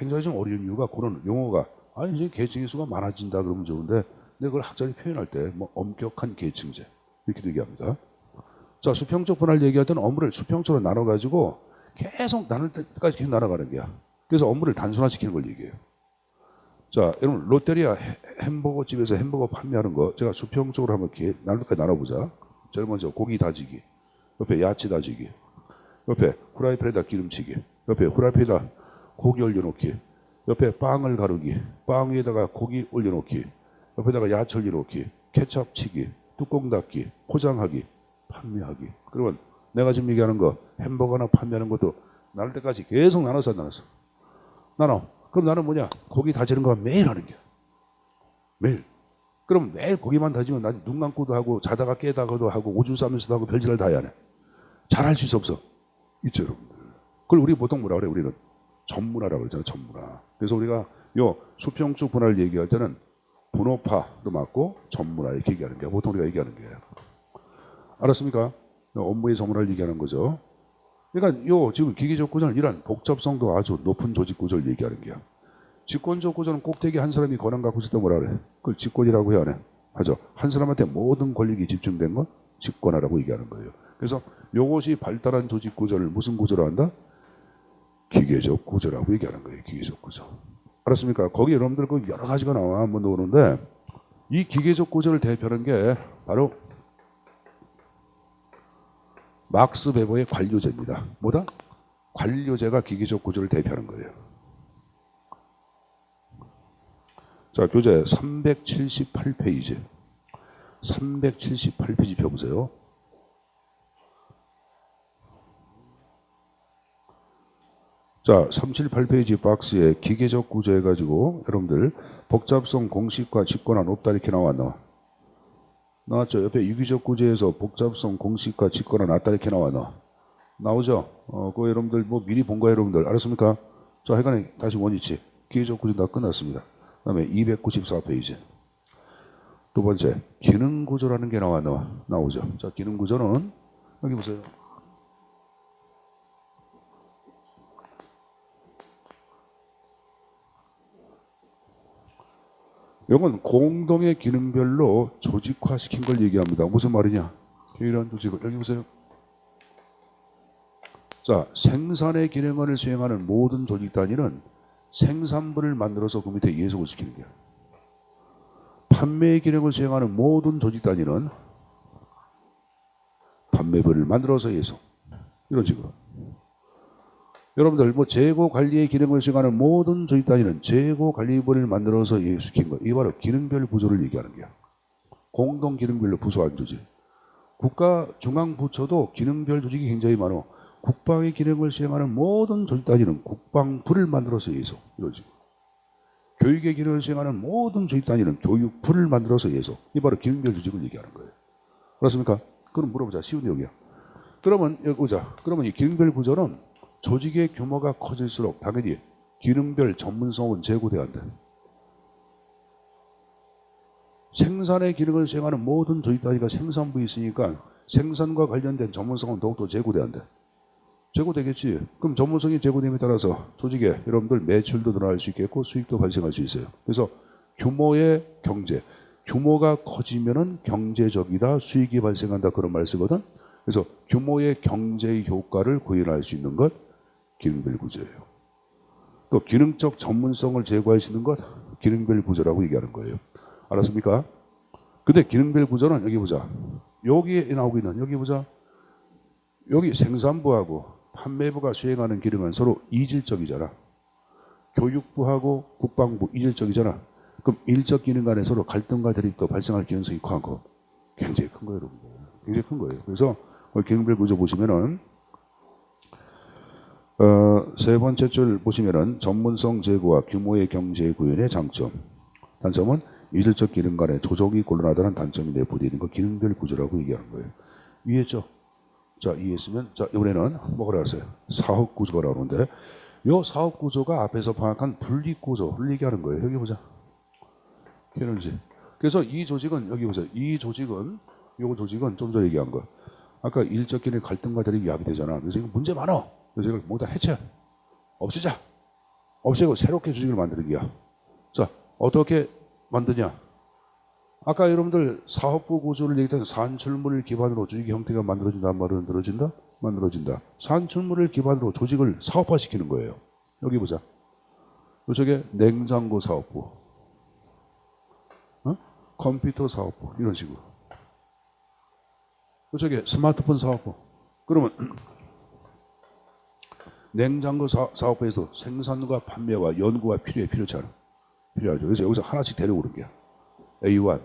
행사가 좀 어려운 이유가 그런 용어가, 아니 이제 계층의 수가 많아진다 그러면 좋은데, 근데 그걸 학자들이 표현할 때 뭐 엄격한 계층제 이렇게 얘기합니다. 자, 수평적 분할을 얘기할 때는 업무를 수평적으로 나눠가지고 계속 나눌 때까지 계속 날아가는 거야. 그래서 업무를 단순화시키는 걸 얘기해요. 자, 여러분, 롯데리아 햄버거 집에서 햄버거 판매하는 거 제가 수평적으로 한번 나눌 때까지 나눠보자. 제일 먼저 고기 다지기, 옆에 야채 다지기, 옆에 후라이팬에다 기름치기, 옆에 후라이팬에다 고기 올려놓기, 옆에 빵을 가르기, 빵 위에다가 고기 올려놓기, 옆에다가 야채 올려놓기, 케첩 치기, 뚜껑 닫기, 포장하기, 판매하기. 그러면 내가 지금 얘기하는 거 햄버거나 판매하는 것도 나눌 때까지 계속 나눠서 나눠. 그럼 나는 뭐냐? 고기 다지는 거 매일 하는 거야. 매일. 그럼 매일 고기만 다지면 나 눈 감고도 하고 자다가 깨다가도 하고 오줌 싸면서도 하고 별짓을 다 해야 해. 잘할 수 있어 없어? 있죠, 여러분들. 그걸 우리 보통 뭐라 그래? 우리는 전문화라고 그러잖아, 전문화. 그래서 우리가 요 수평적 분할을 얘기할 때는 분업화도 맞고 전문화 이렇게 얘기하는 거야. 보통 우리가 얘기하는 거예요. 알았습니까? 업무의 전문화를 얘기하는 거죠. 그러니까 요 지금 기계적 구조는 이런 복잡성도 아주 높은 조직 구조를 얘기하는 거야. 직권적 구조는 꼭대기 한 사람이 권한 갖고 있을 때 뭐라 그래? 그걸 직권이라고 해야 하네. 하죠. 한 사람한테 모든 권력이 집중된 건 직권화라고 얘기하는 거예요. 그래서 요것이 발달한 조직 구조를 무슨 구조로 한다? 기계적 구조라고 얘기하는 거예요. 기계적 구조. 알았습니까? 거기 여러분들 그 여러 가지가 나와 한번 나오는데, 이 기계적 구조를 대표하는 게 바로 막스 베버의 관료제입니다. 뭐다? 관료제가 기계적 구조를 대표하는 거예요. 자, 교재 378페이지. 378페이지 펴보세요. 자, 378페이지 박스에 기계적 구조 해가지고 여러분들 복잡성, 공식과 직권화 높다 이렇게 나왔죠. 옆에 유기적 구조에서 복잡성, 공식과 직권화 낮다 이렇게 나오죠. 그거 여러분들 뭐 미리 본 거예요, 여러분들. 알았습니까? 자, 하여간에 다시 원위치. 기계적 구조 다 끝났습니다. 그 다음에 294페이지. 두 번째, 기능 구조라는 게 나오죠. 자, 기능 구조는 여기 보세요. 이건 공동의 기능별로 조직화시킨 걸 얘기합니다. 무슨 말이냐? 이런 조직을 여기 보세요. 자, 생산의 기능을 수행하는 모든 조직 단위는 생산부를 만들어서 그 밑에 예속을 시키는 거야. 판매 기능을 수행하는 모든 조직 단위는 판매부를 만들어서 예속. 이런 식으로. 여러분들 뭐 재고 관리의 기능을 수행하는 모든 조직 단위는 재고 관리부를 만들어서 예속시킨 거. 이게 바로 기능별 부조를 얘기하는 거야. 공동 기능별로 부서한 조직. 국가 중앙 부처도 기능별 조직이 굉장히 많아. 국방의 기능을 수행하는 모든 조직 단위는 국방부를 만들어서 예속. 이런 식으로. 교육의 기능을 수행하는 모든 조직 단위는 교육부를 만들어서 예속. 이 바로 기능별 조직을 얘기하는 거예요. 그렇습니까? 그럼 물어보자. 쉬운 내용이야. 그러면 여기 보자. 그러면 이 기능별 구조는 조직의 규모가 커질수록 당연히 기능별 전문성은 제고돼야 한다. 생산의 기능을 수행하는 모든 조직 단위가 생산부에 있으니까 생산과 관련된 전문성은 더욱더 제고돼야 한다. 제고되겠지. 그럼 전문성이 제고됨에 따라서 조직에 여러분들 매출도 늘어날 수 있겠고 수익도 발생할 수 있어요. 그래서 규모의 경제, 규모가 커지면은 경제적이다, 수익이 발생한다 그런 말 쓰거든. 그래서 규모의 경제의 효과를 구현할 수 있는 것 기능별 구조예요. 또 기능적 전문성을 제고할 수 있는 것 기능별 구조라고 얘기하는 거예요. 알았습니까? 근데 기능별 구조는 여기 보자. 여기에 나오고 있는 여기 보자. 여기 생산부하고 판매부가 수행하는 기능은 서로 이질적이잖아. 교육부하고 국방부 이질적이잖아. 그럼 일적 기능 간에 서로 갈등과 대립도 발생할 가능성이 커한 거. 굉장히 큰 거예요, 여러분들. 굉장히 큰 거예요. 그래서 기능별 구조 보시면은 세 번째 줄 보시면은 전문성 제고와 규모의 경제 구현의 장점. 단점은 이질적 기능 간의 조정이 곤란하다는 단점이 내포되어 있는 거 기능별 구조라고 얘기하는 거예요. 이해했죠? 자, 이해했으면 자 이번에는 뭐가 나왔어요? 사업 구조가 나오는데 이 사업 구조가 앞에서 파악한 분리 구조를 얘기하는 거예요. 여기 보자. 에너지. 그래서 이 조직은 여기 보세요. 이 조직은 좀 전에 얘기한 거. 아까 일적 기능 갈등과 대립이 야기되잖아. 그래서 이거 문제 많아. 그래서 이걸 모두 해체. 없애자. 없애고 새롭게 조직을 만드는 거야. 자, 어떻게 만드냐? 아까 여러분들 사업부 구조를 얘기했던 산출물을 기반으로 조직의 형태가 만들어진다. 만들어진다? 만들어진다. 산출물을 기반으로 조직을 사업화시키는 거예요. 여기 보자. 이쪽에 냉장고 사업부, 컴퓨터 사업부 이런 식으로. 이쪽에 스마트폰 사업부. 그러면 냉장고 사업부에서 생산과 판매와 연구가 필요하지 않아? 필요하죠. 그래서 여기서 하나씩 데려오는 거야. A1,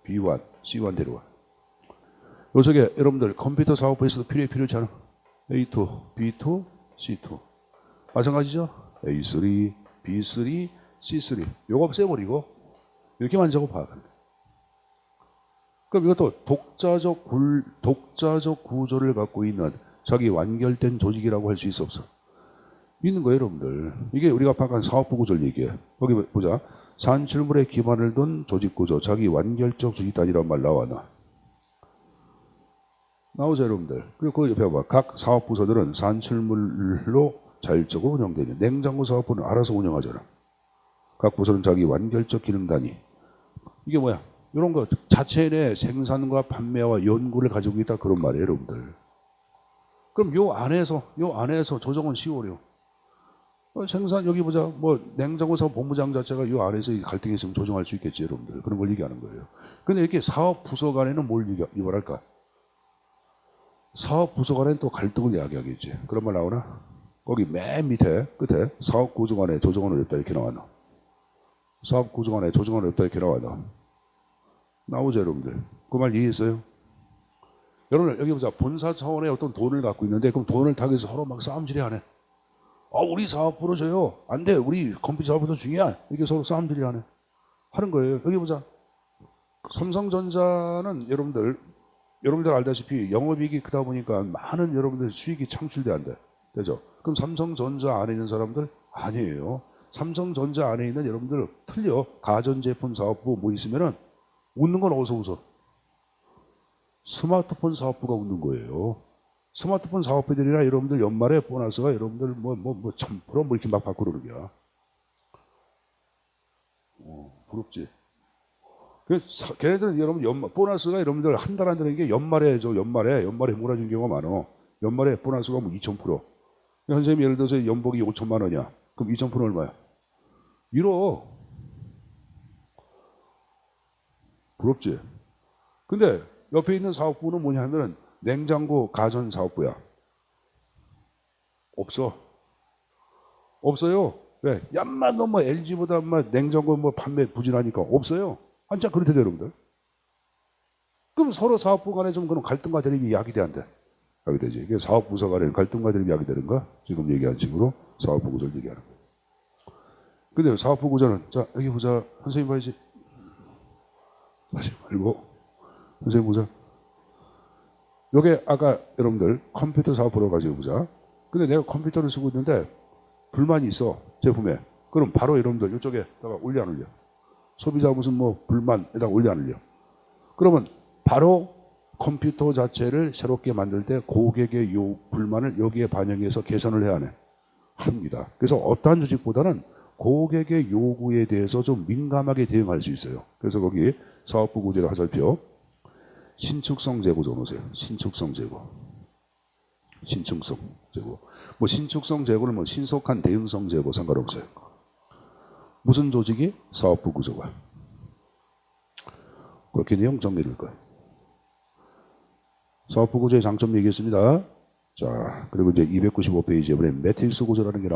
B1, C1 데려와. 요쪽에 여러분들 컴퓨터 사업부에서도 필요하지 않아? A2, B2, C2. 마찬가지죠? A3, B3, C3. 요거 없애버리고 이렇게만 적어봐. 그럼 이것도 독자적 구조를 갖고 있는 자기 완결된 조직이라고 할 수 있어 없어? 있는 거예요, 여러분들. 이게 우리가 파악한 사업부 구조를 얘기해. 여기 보자. 산출물에 기반을 둔 조직 구조, 자기 완결적 조직 단위란 말 나와나? 나오죠, 여러분들. 그리고 그 옆에 봐봐. 각 사업 부서들은 산출물로 자율적으로 운영되는 냉장고 사업부는 알아서 운영하잖아. 각 부서는 자기 완결적 기능 단위. 이게 뭐야? 이런 거 자체 내 생산과 판매와 연구를 가지고 있다 그런 말이에요, 여러분들. 그럼 요 안에서 조정은 쉬워요. 생산 여기 보자. 뭐 냉장고 사업 본부장 자체가 요 안에서 갈등이 있으면 조정할 수 있겠지, 여러분들. 그런 걸 얘기하는 거예요. 근데 이렇게 사업 부서 간에는 뭘 말할까? 사업 부서 간에는 또 갈등을 이야기하겠지. 그런 말 나오나? 거기 맨 밑에 끝에 사업 구조 간에 조정은 어렵다 이렇게 나와나? 사업 구조 간에 조정은 어렵다 이렇게 나와나? 나오죠, 여러분들. 그 말 이해했어요? 여러분 여기 보자. 본사 차원의 어떤 돈을 갖고 있는데 그럼 돈을 타기 위해서 서로 막 싸움질이 하네. 우리 사업 부러져요. 안 돼. 우리 컴퓨터 사업부터 중요해. 이렇게 서로 싸움질이 하네. 하는 거예요. 여기 보자. 삼성전자는 여러분들 알다시피 영업이익이 크다 보니까 많은 여러분들 수익이 창출돼야 안 돼. 되죠? 그럼 삼성전자 안에 있는 사람들 아니에요. 삼성전자 안에 있는 여러분들 틀려. 가전제품 사업부 뭐 있으면은 웃는 건 어디서 웃어? 스마트폰 사업부가 웃는 거예요. 스마트폰 사업부들이나 여러분들 연말에 보너스가 여러분들 뭐 이렇게 막 받고 그러는 거야. 부럽지? 걔네들은 여러분 보너스가 여러분들 한 달 안 되는 게 연말에 몰아준 경우가 많어. 연말에 보너스가 뭐 2,000%. 선생님이 예를 들어서 연봉이 5천만 원이야. 그럼 2,000%는 얼마야? 1호. 부럽지? 근데 옆에 있는 사업부는 뭐냐 하면은 냉장고 가전 사업부야. 없어. 없어요. 왜? 얌만 너무 LG보다 냉장고 판매 부진하니까 없어요. 한참 그렇대 여러분들. 그럼 서로 사업부 간에 좀 그런 갈등과 대립이 야기돼 안 돼? 야기되지. 이게 사업부서 간에 갈등과 대립이 야기되는가? 지금 얘기한 식으로 사업부 구조를 얘기하는 거예요. 근데 사업부 구조는 자 여기 보자. 선생님 봐야지. 다시 말고 선생님 보자. 요게 아까 여러분들 컴퓨터 사업부로 가지고 보자. 근데 내가 컴퓨터를 쓰고 있는데 불만이 있어 제품에. 그럼 바로 여러분들 이쪽에다가 올려 안 올려? 소비자 무슨 불만에다 올려 안 올려? 그러면 바로 컴퓨터 자체를 새롭게 만들 때 고객의 불만을 여기에 반영해서 개선을 해야 하네. 합니다. 그래서 어떠한 조직보다는 고객의 요구에 대해서 좀 민감하게 대응할 수 있어요. 그래서 거기 사업부 구조를 화살표 신축성 재고 적어놓으세요. 신축성 재고. 신축성 재고. 신축성 재고는 신속한 대응성 재고 상관없어요. 무슨 조직이? 사업부 구조가. 그렇게 내용 정리될 거예요. 사업부 구조의 장점 얘기했습니다. 자, 그리고 이제 295페이지에 보면 매트릭스 구조라는 게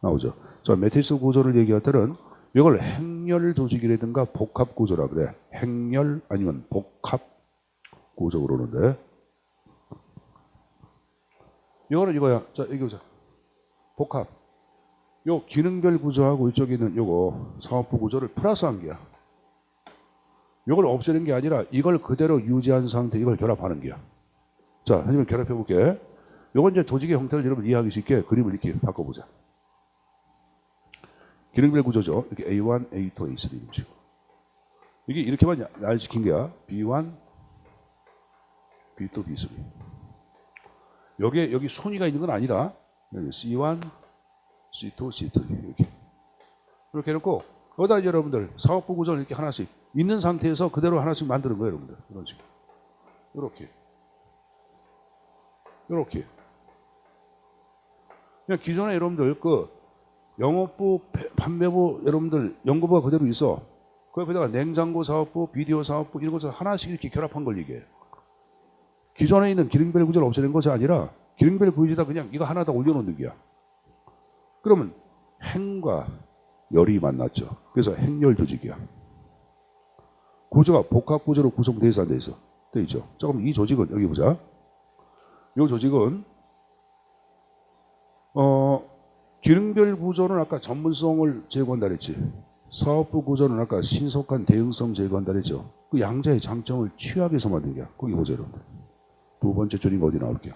나오죠. 자, 매트릭스 구조를 얘기할 때는 이걸 행렬 조직이라든가 복합 구조라 그래. 행렬 아니면 복합 구조 그러는데 이거는 이거야. 자, 여기 보자. 복합. 요 기능별 구조하고 이쪽에 있는 요거 사업부 구조를 플러스한 게야. 이걸 없애는 게 아니라 이걸 그대로 유지한 상태 이걸 결합하는 게야. 자, 하지만 결합해 볼게. 이건 이제 조직의 형태를 여러분 이해하기 쉽게 그림을 이렇게 바꿔보자. 기능별 구조죠. 이렇게 A1, A2, A3 이런 식으로. 이게 이렇게만 날 시킨 게야. B1, B2, B3. 여기 순위가 있는 건 아니다. 여기 C1, C2, C3 이렇게 해놓고 여기다 여러분들 사업부 구조를 이렇게 하나씩 있는 상태에서 그대로 하나씩 만드는 거예요, 여러분들. 이런 식으로. 이렇게. 그냥 기존에 여러분들 그 영업부, 판매부 여러분들 연구부가 그대로 있어. 거기다가 냉장고 사업부, 비디오 사업부 이런 것을 하나씩 이렇게 결합한 걸 얘기해요. 기존에 있는 기능별 구조를 없애는 것이 아니라 기능별 구조에다 그냥 이거 하나 다 올려놓는 게야. 그러면 행과 열이 만났죠. 그래서 행열 조직이야. 구조가 복합 구조로 구성되어 있어 안 돼 있어? 돼 있죠. 자, 그럼 이 조직은 여기 보자. 이 조직은 기능별 구조는 아까 전문성을 제고한다 그랬지. 사업부 구조는 아까 신속한 대응성 제고한다 그랬죠. 그 양자의 장점을 취합해서 만든 게야. 거기 보세요, 여러분들. 두 번째 줄인 어디 나올게요?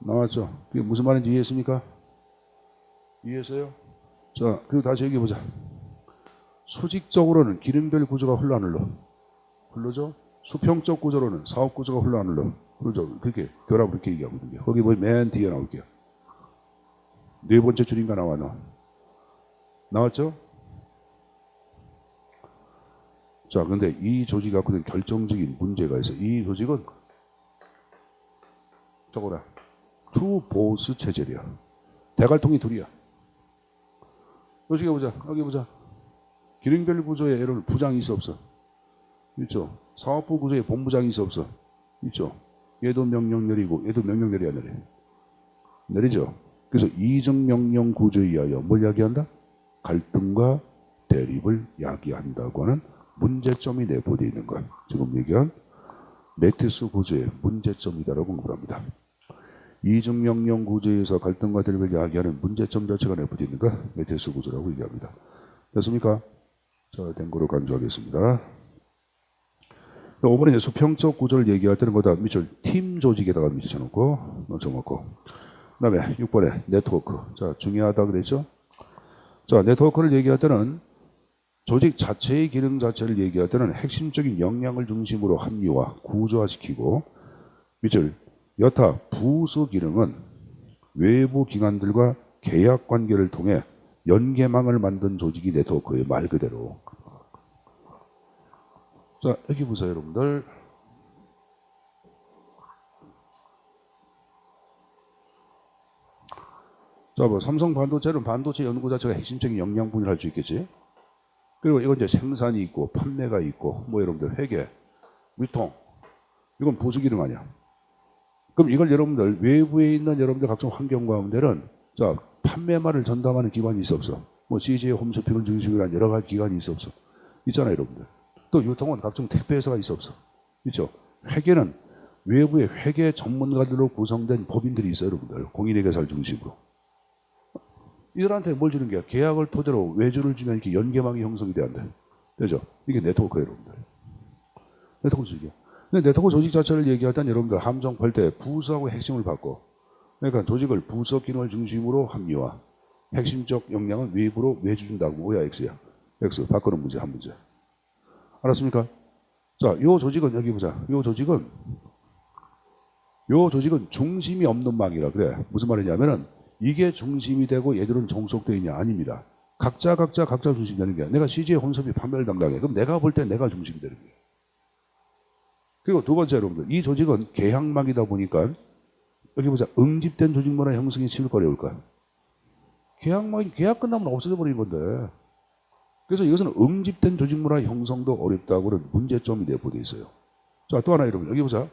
나왔죠? 그게 무슨 말인지 이해했습니까? 이해했어요? 자, 그리고 다시 여기 보자. 수직적으로는 기능별 구조가 흘러 안 흘러? 흘러죠? 수평적 구조로는 사업 구조가 흘러 안 흘러? 그렇죠. 그렇게 결합을 이렇게 얘기하거든요. 거기 보면 맨 뒤에 나올게요. 네 번째 줄인가 나왔죠? 자, 근데 이 조직이 갖고 있는 결정적인 문제가 있어. 이 조직은 적어라. 투 보스 체제야. 대갈통이 둘이야. 여기 보자. 기능별 구조에 여러분 부장이 있어 없어? 있죠. 사업부 구조에 본부장이 있어 없어? 있죠. 얘도 명령 내리고 얘도 명령 내려야 내려. 내리죠. 그래서 이중 명령 구조에 의하여 뭘 야기한다? 갈등과 대립을 야기한다고 하는 문제점이 내포되어 있는 것. 지금 얘기한 매트리스 구조의 문제점이다라고 공부합니다. 이중 명령 구조에서 갈등과 대립을 야기하는 문제점 자체가 내포되어 있는 것. 매트리스 구조라고 얘기합니다. 됐습니까? 자, 된 거로 간주하겠습니다. 5번에 수평적 구조를 얘기할 때는 거기다 밑줄 팀 조직에다가 밑쳐놓고 넣어놓고 그 다음에 6번에 네트워크. 자, 중요하다 그랬죠? 자, 네트워크를 얘기할 때는 조직 자체의 기능 자체를 얘기할 때는 핵심적인 역량을 중심으로 합리화, 구조화시키고 밑줄 여타 부수 기능은 외부 기관들과 계약 관계를 통해 연계망을 만든 조직이 네트워크의 말 그대로. 자, 여기 보세요, 여러분들. 자, 뭐 삼성 반도체는 반도체 연구 자체가 핵심적인 영양분을 할 수 있겠지. 그리고 이건 이제 생산이 있고 판매가 있고 뭐 여러분들 회계, 유통 이건 부수 기능 아니야. 그럼 이걸 여러분들 외부에 있는 여러분들 각종 환경 가운데는 자 판매만을 전담하는 기관이 있어 없어? 뭐 CJ 홈쇼핑을 중심으로 한 여러 가지 기관이 있어 없어? 있잖아요 여러분들. 또 유통은 각종 택배 회사가 있어 없어? 있죠. 회계는 외부의 회계 전문가들로 구성된 법인들이 있어요 여러분들. 공인회계사를 중심으로. 이들한테 뭘 주는 게야? 계약을 토대로 외주를 주면 이렇게 연계망이 형성이 돼야 돼. 되죠? 이게 네트워크예요 여러분들. 네트워크 조직이야. 근데 네트워크 조직 자체를 얘기할 땐 여러분들 함정할 때 부서하고 핵심을 바꿔. 그러니까 조직을 부서 기능을 중심으로 합리화. 핵심적 역량은 외부로 외주 준다고. 뭐야 X야? X. 바꾸는 문제 한 문제. 알았습니까? 자, 요 조직은 여기 보자. 요 조직은 중심이 없는 망이라 그래. 무슨 말이냐면은 이게 중심이 되고 얘들은 종속되어 있냐? 아닙니다. 각자 중심이 되는 게 내가 CJ 혼섭이 판매를 담당해. 그럼 내가 볼 때 내가 중심이 되는 거예요. 그리고 두 번째 여러분들 이 조직은 계약망이다 보니까 여기 보자. 응집된 조직 문화 형성이 쉬울 거래 올까? 계약망이 계약 끝나면 없어져 버린 건데. 그래서 이것은 응집된 조직 문화 형성도 어렵다고는 문제점이 내포되어 있어요. 자, 또 하나 여러분 여기 보자.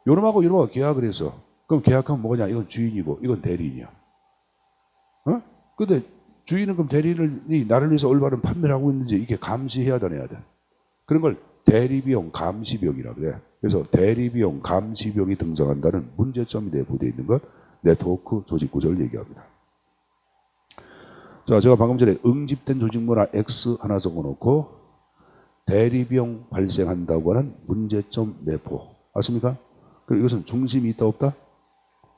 요놈하고 요놈하고 계약을 했어. 그럼 계약하면 뭐냐? 이건 주인이고 이건 대리인이야. 어? 근데 주인은 그럼 대리인이 나를 위해서 올바른 판매를 하고 있는지 이게 감시해야 다녀야 돼. 그런 걸 대리비용 감시비용이라 그래. 그래서 대리비용 감시비용이 등장한다는 문제점이 내포되어 있는 것 네트워크 조직 구조를 얘기합니다. 자, 제가 방금 전에 응집된 조직문화 X 하나 적어놓고 대리비용 발생한다고 하는 문제점 내포. 맞습니까? 그리고 이것은 중심이 있다 없다?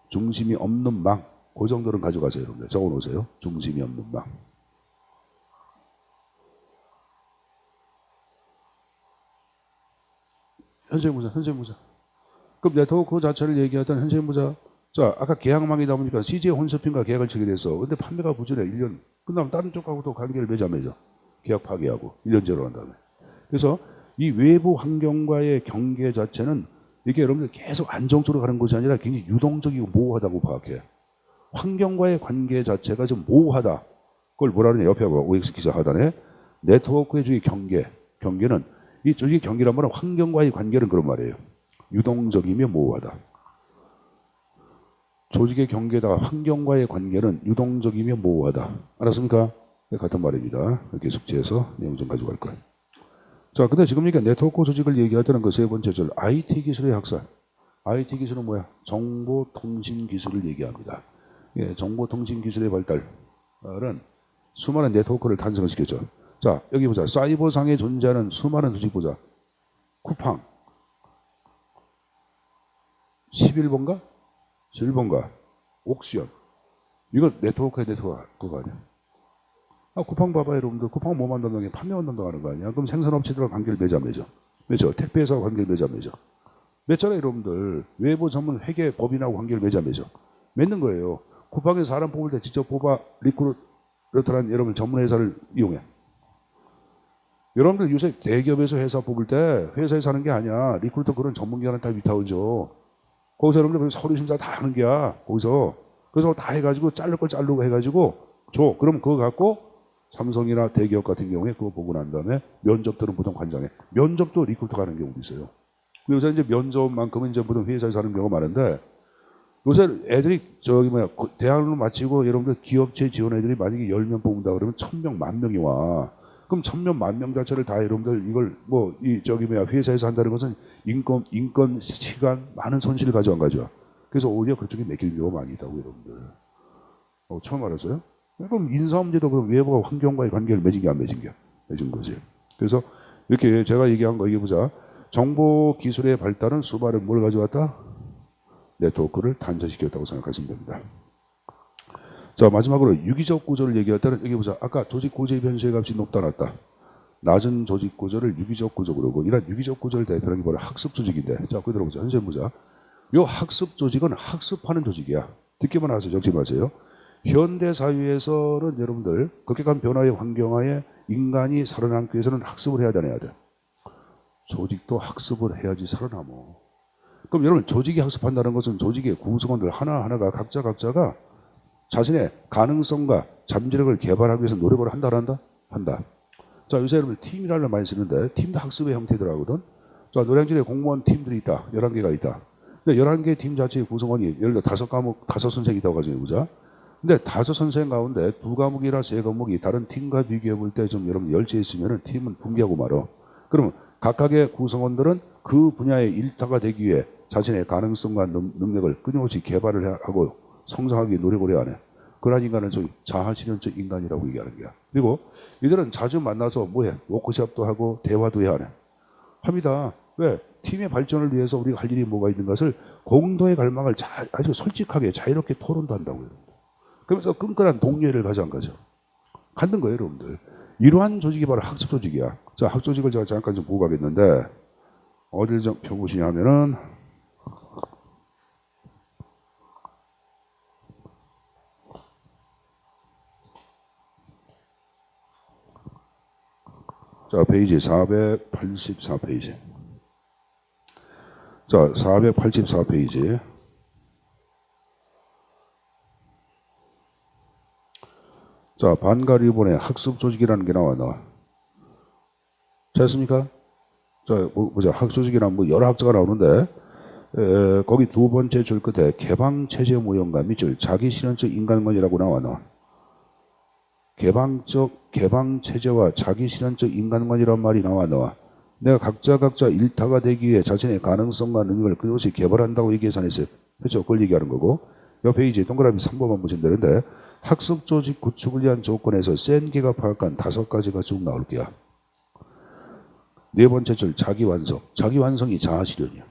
중심이 없는 망. 그 정도는 가져가세요. 여러분들. 적어놓으세요. 중심이 없는 망. 현생 보자. 그럼 네트워크 자체를 얘기하던 현생 보자. 자, 아까 계약망이다 보니까 CJ 혼쇼핑과 계약을 치게 됐어. 근데 판매가 부진해. 1년. 끝나면 다른 쪽하고 또 관계를 맺어. 계약 파기하고. 1년제로 한 다음에. 그래서 이 외부 환경과의 경계 자체는 이게 여러분들 계속 안정적으로 가는 것이 아니라 굉장히 유동적이고 모호하다고 파악해. 환경과의 관계 자체가 좀 모호하다. 그걸 뭐라 그러냐. 옆에 봐. OX 기사 하단에 네트워크의 주의 경계는 이 조직의 경계란 말은 환경과의 관계는 그런 말이에요. 유동적이며 모호하다. 조직의 경계다가 환경과의 관계는 유동적이며 모호하다. 알았습니까? 네, 같은 말입니다. 이렇게 숙지해서 내용 좀 가져갈 거예요. 자, 근데 지금 이게 네트워크 조직을 얘기할 때는 그 세 번째 절 IT 기술의 학살. IT 기술은 뭐야? 정보통신 기술을 얘기합니다. 예, 정보통신 기술의 발달은 수많은 네트워크를 탄생시켰죠. 자, 여기 보자. 사이버상에 존재하는 수많은 조직 보자. 쿠팡 11번가? 11번가? 옥시언. 이거 네트워크야 네트워크 그거 아니야? 아, 쿠팡 봐봐요 여러분들. 쿠팡 뭐만 담당해? 판매만 담당하는 거 아니야? 그럼 생산업체들과 관계를 맺어. 택배회사와 관계를 맺어. 맺잖아요 여러분들. 외부 전문 회계 법인하고 관계를 맺어. 맺는 거예요. 쿠팡에서 사람 뽑을 때 직접 뽑아 리크루터라는 여러분 전문 회사를 이용해. 여러분들 요새 대기업에서 회사 뽑을 때 회사에서 하는 게 아니야. 리크루터 그런 전문기관을 다 위탁하죠. 거기서 여러분들 서류 심사 다 하는 게야. 거기서. 그래서 다 해가지고 자를 걸 자르고 해가지고 줘. 그럼 그거 갖고 삼성이나 대기업 같은 경우에 그거 보고 난 다음에 면접들은 보통 관장해. 면접도 리크루터가 하는 경우도 있어요. 요새 이제 면접만큼은 이제 보통 회사에서 하는 경우가 많은데 요새 애들이 대학을 마치고 여러분들 기업체 지원 애들이 만약에 10명 뽑는다 그러면 1000명, 10,000명이 와. 그럼 1000명, 10,000명 자체를 다 여러분들 이걸 회사에서 한다는 것은 인건, 시간, 많은 손실을 가져간 거죠. 그래서 오히려 그쪽에 맡길 경우가 많이 있다고 여러분들. 처음 알았어요? 그럼 인사 문제도 그럼 외부와 환경과의 관계를 맺은 게 안 맺은 거지. 그래서 이렇게 제가 얘기한 거 이게 보자. 정보 기술의 발달은 수많은 뭘 가져왔다? 네트워크를 단절시켰다고 생각하시면 됩니다. 자, 마지막으로 유기적 구조를 얘기할 때는 여기 보자. 아까 조직 구조의 변수의 값이 높다 낮다. 낮은 조직 구조를 유기적 구조 그러고 이런 유기적 구조를 대표하는 게 바로 학습 조직인데. 자, 그대로 보자. 현재 보자. 요 학습 조직은 학습하는 조직이야. 듣기만 하세요. 적지 마세요. 현대 사회에서는 여러분들 급격한 변화의 환경하에 인간이 살아남기 위해서는 학습을 해야 돼. 조직도 학습을 해야지 살아남어. 그럼 여러분 조직이 학습한다는 것은 조직의 구성원들 하나하나가 각자가 자신의 가능성과 잠재력을 개발하기 위해서 노력을 한다, 안 한다? 한다. 자, 요새 여러분 팀이라는 말 많이 쓰는데 팀도 학습의 형태더라거든. 자, 노량진에 공무원 팀들이 있다. 11개가 있다. 근데 11개 팀 자체의 구성원이 예를 들어 5과목, 5선생이 있다고 가정해보자. 근데 5선생 가운데 2과목이나 3과목이 다른 팀과 비교해 볼 때 좀 여러분 열치해 있으면 팀은 붕괴하고 말어. 그러면 각각의 구성원들은 그 분야의 일타가 되기 위해 자신의 가능성과 능력을 끊임없이 개발을 하고 성장하기 위해 노력을 해야 하네. 그런 인간은 소위 자아실현적 인간이라고 얘기하는 거야. 그리고 이들은 자주 만나서 뭐해? 워크숍도 하고 대화도 해야 하네. 합니다. 왜? 팀의 발전을 위해서 우리가 할 일이 뭐가 있는 것을 공동의 갈망을 아주 솔직하게 자유롭게 토론도 한다고요. 그러면서 끈끈한 동료를 가져간 거죠. 갖는 거예요, 여러분들. 이러한 조직이 바로 학습 조직이야. 자, 학습 조직을 제가 잠깐 좀 보고 가겠는데 어딜 좀 펴보시냐 하면은 자, 페이지 484페이지. 자, 484페이지. 자, 반가리본의 학습 조직이라는 게 나와. 됐습니까? 자, 보자. 학습 조직이란 뭐 여러 학자가 나오는데, 거기 두 번째 줄 끝에 개방체제 모형과 밑줄 자기실현적 인간관이라고 나와. 개방체제와 자기실현적 인간관이란 말이 나와. 내가 각자 일타가 되기 위해 자신의 가능성과 능력을 끊임없이 개발한다고 이 계산했어요. 그렇죠? 그걸 얘기하는 거고. 이 페이지에 동그라미 3번만 보시면 되는데 학습 조직 구축을 위한 조건에서 센 개가 파악한 5가지가 쭉 나올 거야. 네 번째 줄 자기완성. 자기완성이 자아실현이야.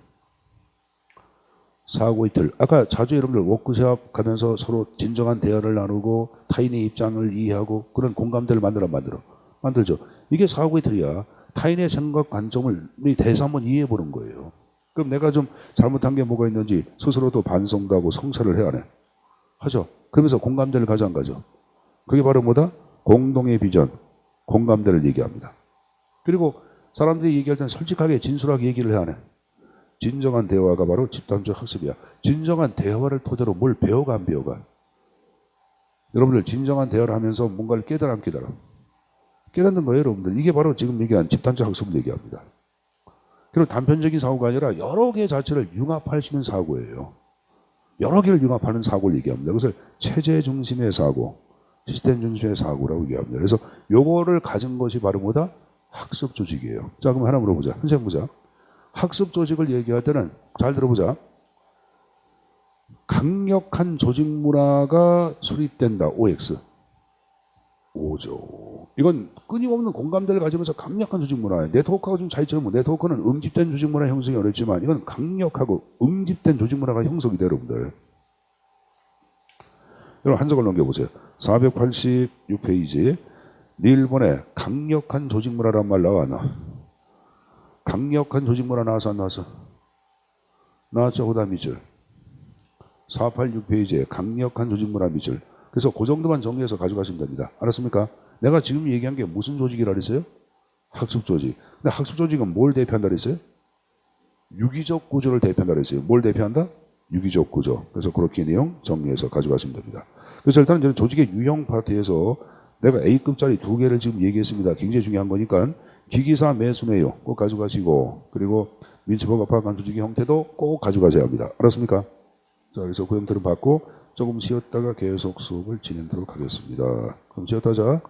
사고의 틀. 아까 자주 여러분들 워크숍 가면서 서로 진정한 대화를 나누고 타인의 입장을 이해하고 그런 공감대를 만들죠. 이게 사고의 틀이야. 타인의 생각 관점을 우리 대해서 한번 이해해 보는 거예요. 그럼 내가 좀 잘못한 게 뭐가 있는지 스스로도 반성도 하고 성찰을 해야 하네. 하죠. 그러면서 공감대를 가져간 거죠. 그게 바로 뭐다? 공동의 비전, 공감대를 얘기합니다. 그리고 사람들이 얘기할 때는 솔직하게 진솔하게 얘기를 해야 하네. 진정한 대화가 바로 집단적 학습이야. 진정한 대화를 토대로 뭘 배워가 안 배워가? 여러분들 진정한 대화를 하면서 뭔가를 깨달아 안 깨달아? 깨닫는 거예요, 여러분들. 이게 바로 지금 얘기한 집단적 학습을 얘기합니다. 그리고 단편적인 사고가 아니라 여러 개 자체를 융합할 수 있는 사고예요. 여러 개를 융합하는 사고를 얘기합니다. 그것을 체제 중심의 사고, 시스템 중심의 사고라고 얘기합니다. 그래서 요거를 가진 것이 바로 뭐다? 학습 조직이에요. 자, 그럼 하나 물어보자. 한생 보자. 학습 조직을 얘기할 때는 잘 들어보자. 강력한 조직 문화가 수립된다. OX. 오죠. 이건 끊임없는 공감대를 가지면서 강력한 조직 문화예요. 네트워크가 좀 차이처럼 네트워크는 응집된 조직 문화 형성이 어렵지만 이건 강력하고 응집된 조직 문화가 형성이 돼요, 여러분들. 여러분 한 적을 넘겨보세요. 486페이지. 일본에 강력한 조직 문화란 말 나왔나? 강력한 조직 문화 나와서 안 나왔어? 나왔죠. 그다음 밑줄. 486페이지에 강력한 조직 문화 밑줄. 그래서 그 정도만 정리해서 가져가시면 됩니다. 알았습니까? 내가 지금 얘기한 게 무슨 조직이라 그랬어요? 학습 조직. 근데 학습 조직은 뭘 대표한다 그랬어요? 유기적 구조를 대표한다 그랬어요. 뭘 대표한다? 유기적 구조. 그래서 그렇게 내용 정리해서 가져가시면 됩니다. 그래서 일단 저는 조직의 유형 파트에서 내가 A급짜리 2개를 지금 얘기했습니다. 굉장히 중요한 거니까 기기사 매수 매요 꼭 가져가시고 그리고 민첩하고 파악한 조직의 형태도 꼭 가져가셔야 합니다. 알았습니까? 자, 그래서 그 형태를 받고 조금 쉬었다가 계속 수업을 진행하도록 하겠습니다. 그럼 쉬었다 하자.